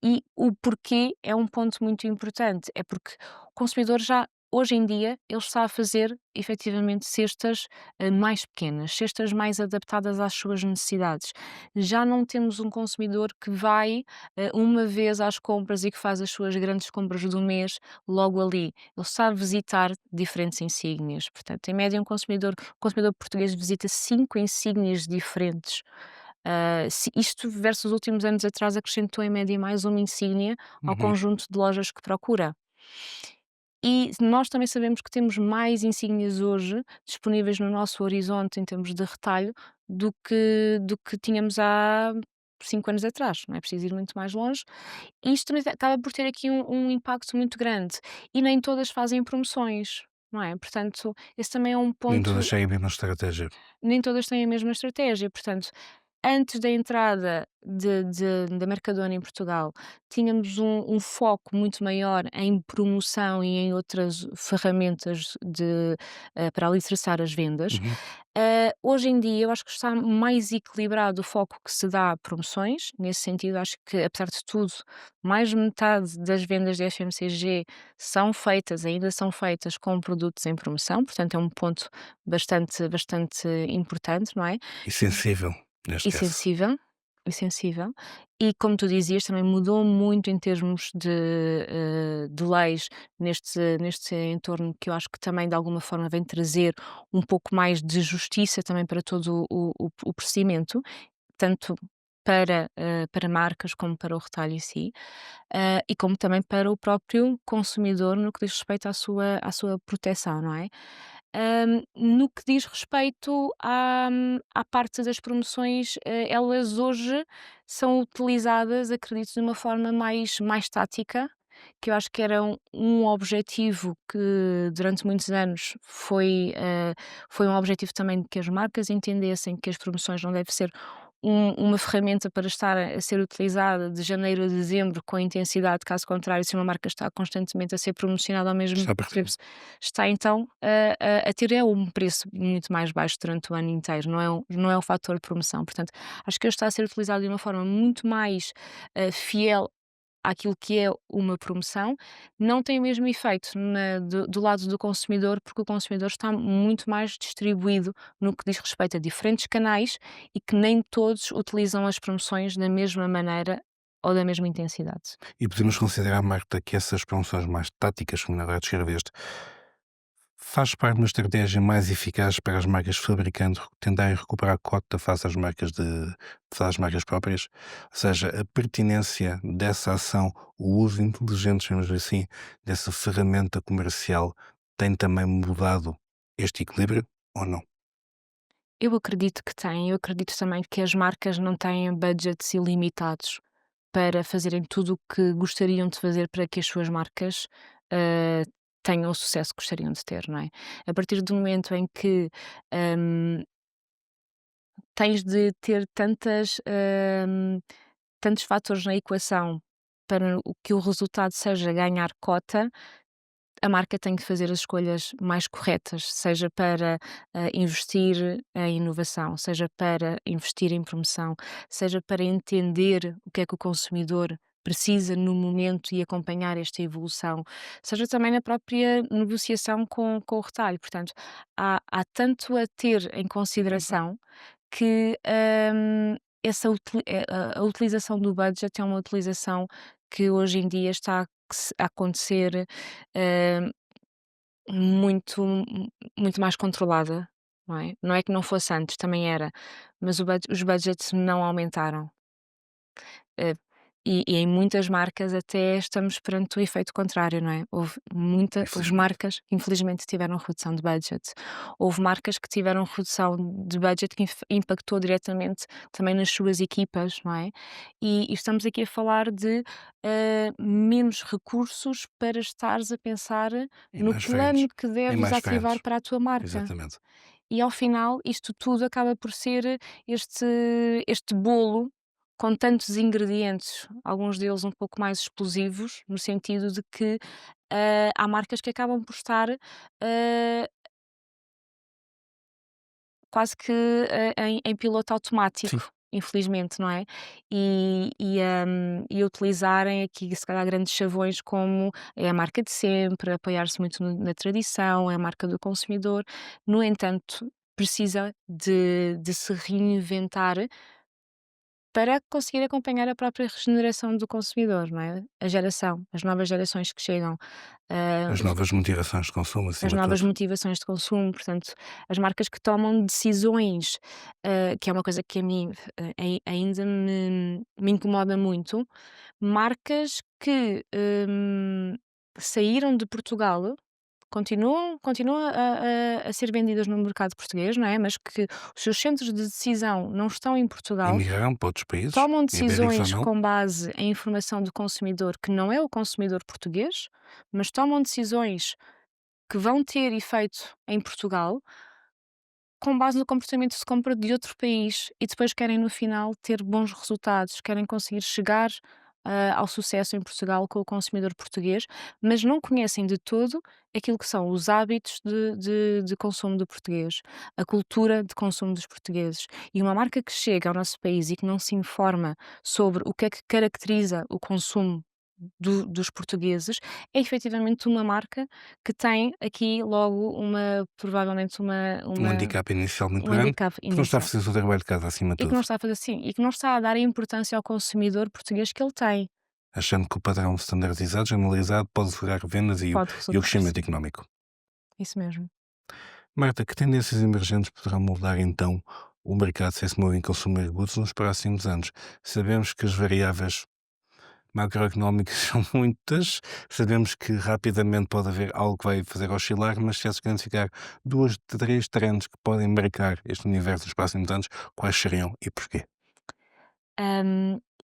E o porquê é um ponto muito importante, é porque o consumidor já hoje em dia ele está a fazer efetivamente cestas mais pequenas, cestas mais adaptadas às suas necessidades. Já não temos um consumidor que vai uma vez às compras e que faz as suas grandes compras do mês logo ali. Ele está a visitar diferentes insígnias. Portanto, em média, o consumidor português visita 5 insígnias diferentes. Se isto versus os últimos anos atrás acrescentou em média mais uma insígnia ao Uhum. conjunto de lojas que procura. E nós também sabemos que temos mais insígnias hoje disponíveis no nosso horizonte em termos de retalho do que tínhamos há 5 anos atrás, não é preciso ir muito mais longe. E isto também acaba por ter aqui um impacto muito grande e nem todas fazem promoções, não é? Portanto, esse também é um Nem ponto. todas têm a mesma estratégia. Nem todas têm a mesma estratégia, portanto, antes da entrada da Mercadona em Portugal, tínhamos um foco muito maior em promoção e em outras ferramentas para alicerçar as vendas. Uhum. Hoje em dia eu acho que está mais equilibrado o foco que se dá a promoções, nesse sentido acho que apesar de tudo, mais de metade das vendas de FMCG ainda são feitas com produtos em promoção, portanto é um ponto bastante importante, não é? E sensível, neste E caso. sensível. e sensível. E como tu dizias, também mudou muito em termos de leis neste entorno, que eu acho que também de alguma forma vem trazer um pouco mais de justiça também para todo o procedimento, tanto para marcas como para o retalho em si, e como também para o próprio consumidor no que diz respeito à sua proteção, não é? No que diz respeito à parte das promoções, elas hoje são utilizadas, acredito, de uma forma mais tática, que eu acho que era um objetivo que durante muitos anos foi um objetivo também de que as marcas entendessem que as promoções não deve ser uma ferramenta para estar a ser utilizada de janeiro a dezembro com intensidade, caso contrário, se uma marca está constantemente a ser promocionada ao mesmo Está a perceber? tempo, está então a ter um preço muito mais baixo durante o ano inteiro, não é o fator de promoção. Portanto, acho que ele está a ser utilizado de uma forma muito mais fiel àquilo que é uma promoção, não tem o mesmo efeito do lado do consumidor, porque o consumidor está muito mais distribuído no que diz respeito a diferentes canais e que nem todos utilizam as promoções da mesma maneira ou da mesma intensidade. E podemos considerar, Marta, que essas promoções mais táticas, como agora descreveste, faz parte de uma estratégia mais eficaz para as marcas fabricantes tentarem recuperar cota face às marcas próprias? Ou seja, a pertinência dessa ação, o uso inteligente, chamamos assim, dessa ferramenta comercial tem também mudado este equilíbrio ou não? Eu acredito que tem, eu acredito também que as marcas não têm budgets ilimitados para fazerem tudo o que gostariam de fazer para que as suas marcas, ah, tenham o sucesso que gostariam de ter, não é? A partir do momento em que, hum, tens de ter tantos fatores na equação para o que o resultado seja ganhar cota, a marca tem que fazer as escolhas mais corretas, seja para investir em inovação, seja para investir em promoção, seja para entender o que é que o consumidor precisa no momento e acompanhar esta evolução, seja também na própria negociação com o retalho. Portanto, há tanto a ter em consideração que a utilização do budget é uma utilização que hoje em dia está a acontecer hum, muito, muito mais controlada, não é? Não é que não fosse antes, também era, mas os budgets não aumentaram. Eh, e em muitas marcas até estamos perante o efeito contrário, não é? Houve Infelizmente. marcas que infelizmente tiveram redução de budget. Houve marcas que tiveram redução de budget que impactou diretamente também nas suas equipas, não é? E estamos aqui a falar de menos recursos para estares a pensar E no mais plano verdes. que E deves mais ativar verdes. para a tua marca. Exatamente. E ao final, isto tudo acaba por ser este bolo com tantos ingredientes, alguns deles um pouco mais explosivos, no sentido de que há marcas que acabam por estar quase que em piloto Sim, automático, infelizmente, não é? E utilizarem aqui, se calhar, grandes chavões como é a marca de sempre, apoiar-se muito na tradição, é a marca do consumidor. No entanto, precisa de se reinventar para conseguir acompanhar a própria regeneração do consumidor, não é? As novas gerações que chegam, ah, as novas motivações de consumo, as acima de novas tudo. motivações de consumo, portanto, as marcas que tomam decisões, que é uma coisa que a mim, ainda me incomoda muito, marcas que, saíram de Portugal, continuam a ser vendidas no mercado português, não é, mas que os seus centros de decisão não estão em Portugal, Emigraram para outros países, tomam ibéricos ou decisões não, com base em informação do consumidor que não é o consumidor português, mas tomam decisões que vão ter efeito em Portugal, com base no comportamento de compra de outro país e depois querem no final ter bons resultados, querem conseguir chegar, ao sucesso em Portugal com o consumidor português, mas não conhecem de todo aquilo que são os hábitos de consumo do português, a cultura de consumo dos portugueses. E uma marca que chega ao nosso país e que não se informa sobre o que é que caracteriza o consumo dos portugueses, é efetivamente uma marca que tem aqui logo provavelmente Um handicap inicial muito um grande, handicap porque não está a inicial. fazer o seu trabalho de casa acima de E que não tudo, está a fazer assim, e que não está a dar a importância ao consumidor português que ele tem. achando que o padrão standardizado, generalizado, pode segurar vendas Pode e o resultar crescimento sim, económico. isso mesmo. Marta, que tendências emergentes poderão mudar então o mercado fast moving consumer goods nos próximos anos? Sabemos que as variáveis macroeconómicas são muitas, sabemos que rapidamente pode haver algo que vai fazer oscilar, mas se tivesse que identificar 2, 3 trends que podem marcar este universo nos próximos anos, quais seriam e porquê?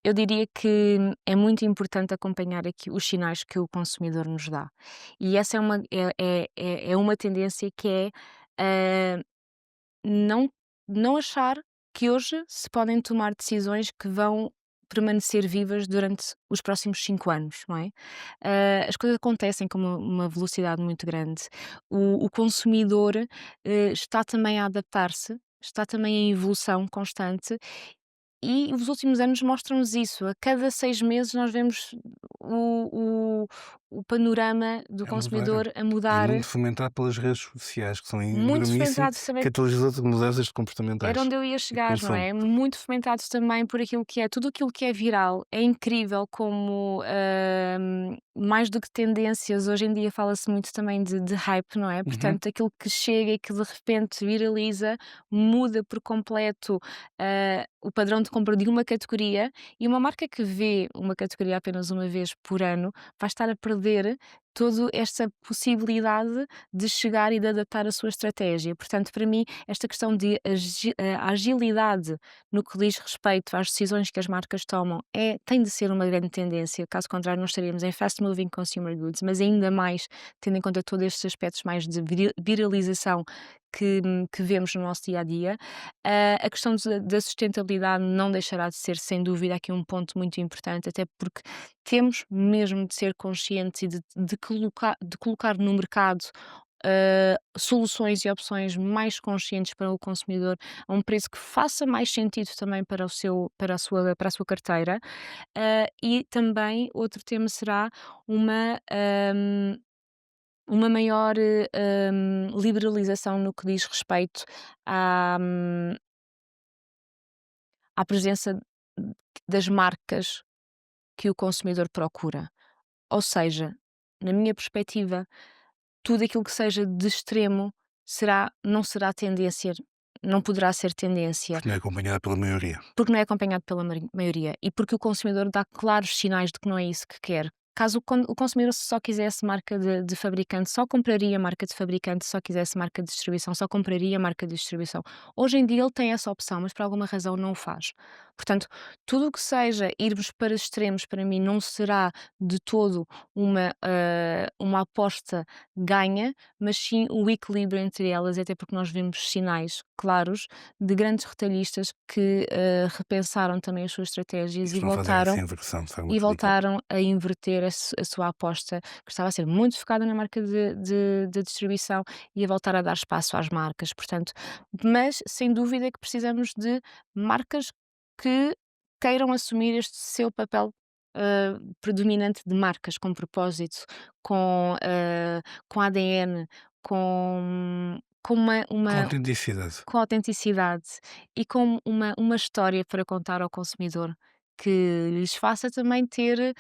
Eu diria que é muito importante acompanhar aqui os sinais que o consumidor nos dá. E essa é uma tendência que é, ah, não não achar que hoje se podem tomar decisões que vão permanecer vivas durante os próximos 5 anos, não é? As coisas acontecem com uma velocidade muito grande. O consumidor, está também a adaptar-se, está também em evolução constante e os últimos anos mostram-nos isso. A cada 6 meses nós vemos o o o panorama do É mudar, consumidor a e mudar, muito fomentado pelas redes sociais, que são um muito enormíssimo fomentado também. catalisador de mudanças Era comportamentais onde eu ia e de chegar, não consumo. é? Muito fomentado também por aquilo que é tudo aquilo que é viral. É incrível como, mais do que tendências, hoje em dia fala-se muito também de hype, não é? Uhum. Portanto, aquilo que chega e que de repente viraliza, muda por completo, o padrão de compra de uma categoria, e uma marca que vê uma categoria apenas uma vez por ano, vai estar a perder toda esta possibilidade de chegar e de adaptar a sua estratégia. Portanto, para mim, esta questão de a agilidade no que diz respeito às decisões que as marcas tomam tem de ser uma grande tendência, caso contrário não estaríamos em fast moving consumer goods, mas ainda mais tendo em conta todos estes aspectos mais de viralização que vemos no nosso dia a dia. A questão da sustentabilidade não deixará de ser, sem dúvida, aqui um ponto muito importante, até porque temos mesmo de ser conscientes e de colocar no mercado soluções e opções mais conscientes para o consumidor, a um preço que faça mais sentido também para a sua carteira. E também outro tema será uma, hum, uma maior, liberalização no que diz respeito à, à presença das marcas que o consumidor procura. Ou seja, na minha perspectiva, tudo aquilo que seja de extremo não será tendência, não poderá ser tendência, Porque não é acompanhada pela maioria. porque não é acompanhado pela maioria e porque o consumidor dá claros sinais de que não é isso que quer. Caso o consumidor só quisesse marca de fabricante, só compraria marca de fabricante, só quisesse marca de distribuição, só compraria marca de distribuição. Hoje em dia ele tem essa opção, mas por alguma razão não o faz. Portanto, tudo o que seja irmos para extremos, para mim, não será de todo uma aposta ganha, mas sim o equilíbrio entre elas, até porque nós vemos sinais claros de grandes retalhistas que repensaram também as suas E estratégias que estão a fazer essa inversão de forma e radical. voltaram a inverter a sua aposta, que estava a ser muito focada na marca de distribuição, e a voltar a dar espaço às marcas. Portanto, mas sem dúvida que precisamos de marcas que queiram assumir este seu papel predominante de marcas com propósito, com ADN, com Com uma autenticidade. com autenticidade e com uma história para contar ao consumidor, que lhes faça também ter,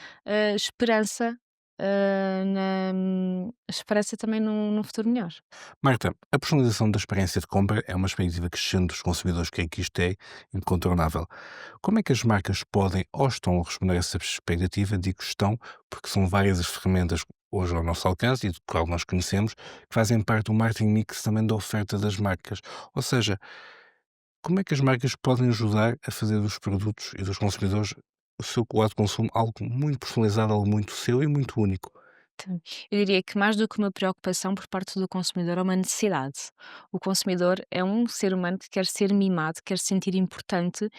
esperança, esperança também num futuro melhor. Marta, a personalização da experiência de compra é uma expectativa crescente dos consumidores, que isto é incontornável. Como é que as marcas podem ou estão a responder a essa expectativa? Digo estão, porque são várias as ferramentas hoje ao nosso alcance e do qual nós conhecemos, que fazem parte do marketing mix também da oferta das marcas. Ou seja, como é que as marcas podem ajudar a fazer dos produtos e dos consumidores o seu quadro de consumo algo muito personalizado, algo muito seu e muito único? Então, eu diria que mais do que uma preocupação por parte do consumidor, é uma necessidade. O consumidor é um ser humano que quer ser mimado, quer se sentir importante.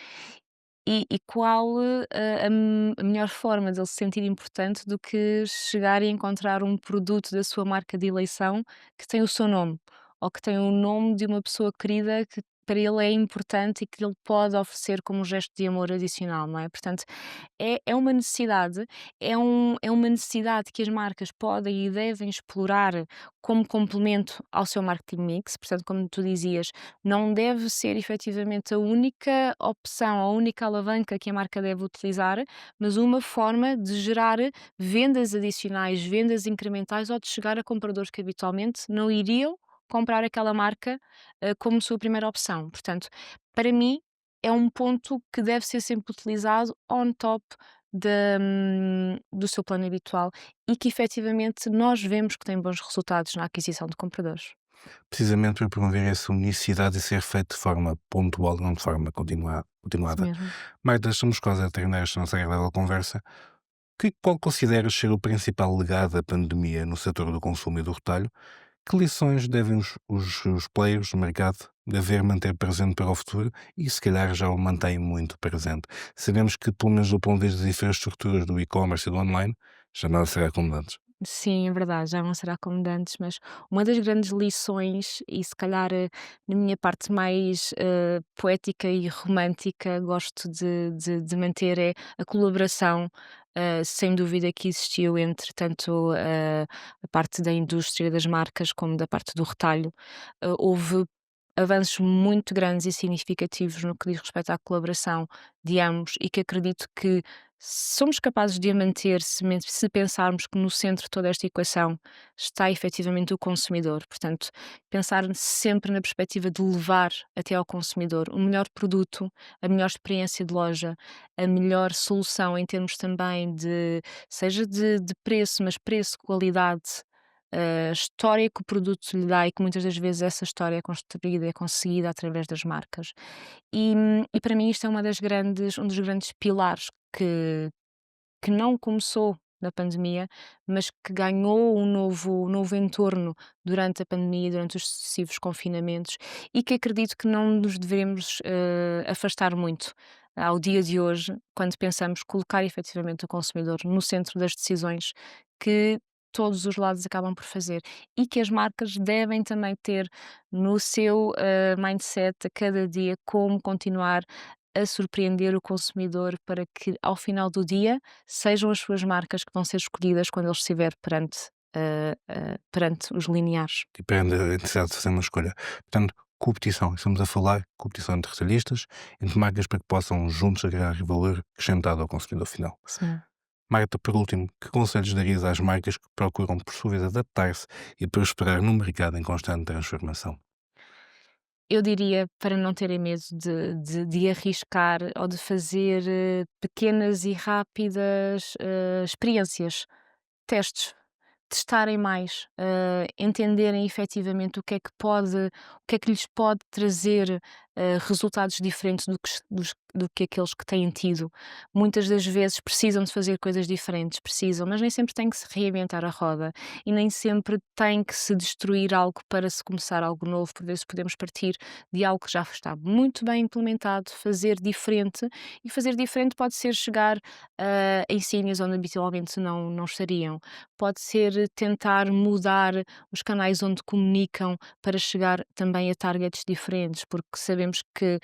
E qual, a melhor forma de ele se sentir importante do que chegar e encontrar um produto da sua marca de eleição que tem o seu nome, ou que tem o nome de uma pessoa querida para ele é importante e que ele pode oferecer como um gesto de amor adicional, não é? Portanto, é uma necessidade, é uma necessidade que as marcas podem e devem explorar como complemento ao seu marketing mix. Portanto, como tu dizias, não deve ser efetivamente a única opção, a única alavanca que a marca deve utilizar, mas uma forma de gerar vendas adicionais, vendas incrementais ou de chegar a compradores que habitualmente não iriam comprar aquela marca, como sua primeira opção. Portanto, para mim, é um ponto que deve ser sempre utilizado on top do seu plano habitual e que efetivamente nós vemos que tem bons resultados na aquisição de compradores. Precisamente para promover essa unicidade e ser feito de forma pontual, não de forma Isso continuada. mesmo. Magda, estamos quase a terminar esta nossa agradável conversa. Qual consideras ser o principal legado da pandemia no setor do consumo e do retalho? Que lições devem os players do mercado dever manter presente para o futuro e se calhar já o mantêm muito presente? Sabemos que, pelo menos do ponto de vista das infraestruturas do e-commerce e do online, já nada será como antes. Sim, é verdade, já não será como de antes, mas uma das grandes lições, e se calhar na minha parte mais poética e romântica, gosto de manter é a colaboração, sem dúvida que existiu entre tanto a parte da indústria das marcas como da parte do retalho. Houve avanços muito grandes e significativos no que diz respeito à colaboração de ambos e que acredito que somos capazes de a manter se pensarmos que no centro de toda esta equação está efetivamente o consumidor. Portanto, pensar sempre na perspectiva de levar até ao consumidor o melhor produto, a melhor experiência de loja, a melhor solução em termos também de, seja de preço, mas preço, qualidade, a história que o produto lhe dá e que muitas das vezes essa história é construída, é conseguida através das marcas. E para mim isto é um dos grandes pilares que não começou na pandemia, mas que ganhou um novo entorno durante a pandemia, durante os sucessivos confinamentos e que acredito que não nos devemos afastar muito ao dia de hoje, quando pensamos colocar efetivamente o consumidor no centro das decisões que todos os lados acabam por fazer e que as marcas devem também ter no seu mindset a cada dia como continuar a surpreender o consumidor para que ao final do dia sejam as suas marcas que vão ser escolhidas quando ele estiver perante os lineares. Depende da necessidade de fazer uma escolha. Portanto, competição. Estamos a falar de competição entre retalhistas, entre marcas para que possam juntos agregar valor acrescentado ao consumidor final. Sim. Marta, por último, que conselhos darias às marcas que procuram, por sua vez, adaptar-se e prosperar num mercado em constante transformação? Eu diria para não terem medo de arriscar ou de fazer pequenas e rápidas experiências, testes, testarem mais, entenderem efetivamente o que é que lhes pode trazer, resultados diferentes do que aqueles que têm tido. Muitas das vezes precisam de fazer coisas diferentes, precisam, mas nem sempre tem que se reinventar a roda e nem sempre tem que se destruir algo para se começar algo novo. Por vezes podemos partir de algo que já está muito bem implementado, fazer diferente, e fazer diferente pode ser chegar, em sítios onde habitualmente não estariam. Pode ser tentar mudar os canais onde comunicam para chegar também a targets diferentes, porque sabemos que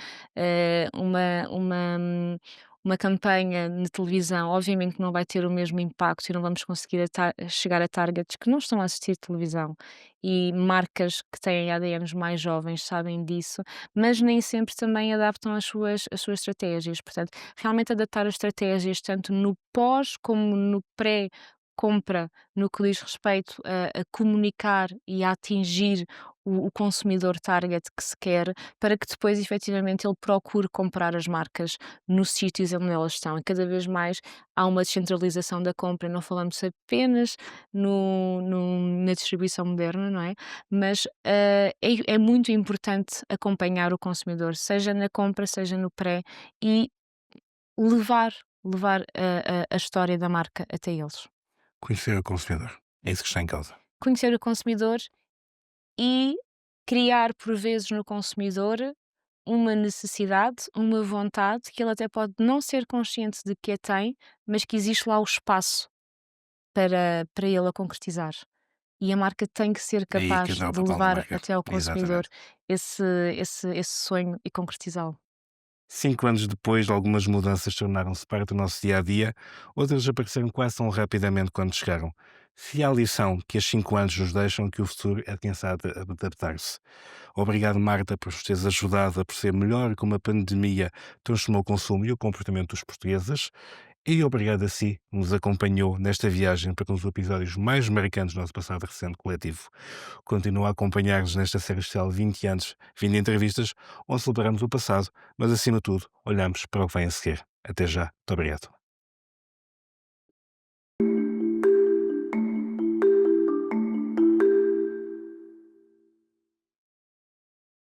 uma campanha na televisão, obviamente, não vai ter o mesmo impacto e não vamos conseguir chegar a targets que não estão a assistir televisão. E marcas que têm ADNs mais jovens sabem disso, mas nem sempre também adaptam as suas estratégias. Portanto, realmente adaptar as estratégias tanto no pós como no pré compra no que diz respeito a comunicar e a atingir o consumidor target que se quer, para que depois efetivamente ele procure comprar as marcas nos sítios onde elas estão. E cada vez mais há uma descentralização da compra, não falamos apenas na distribuição moderna, não é? Mas é muito importante acompanhar o consumidor, seja na compra, seja no pré, e levar, levar a história da marca até eles. Conhecer o consumidor. É isso que está em causa. Conhecer o consumidor e criar, por vezes, no consumidor uma necessidade, uma vontade que ele até pode não ser consciente de que a tem, mas que existe lá o espaço para ele a concretizar. e a marca tem que ser É aí que capaz entra o de papel da levar marca. até ao consumidor Exatamente. esse esse sonho e concretizá-lo. 5 anos depois, algumas mudanças tornaram-se parte do nosso dia a dia, outras apareceram quase tão rapidamente quando chegaram. Se há lição que estes 5 anos nos deixam, que o futuro é de quem sabe adaptar-se. Obrigado, Marta, por nos teres ajudado a perceber melhor como a pandemia transformou o consumo e o comportamento dos portugueses. E obrigado a si, que nos acompanhou nesta viagem para um dos episódios mais marcantes do nosso passado recente coletivo. Continua a acompanhar-nos nesta série especial 20 anos, 20 entrevistas, onde celebramos o passado, mas acima de tudo, olhamos para o que vem a seguir. Até já. Muito obrigado.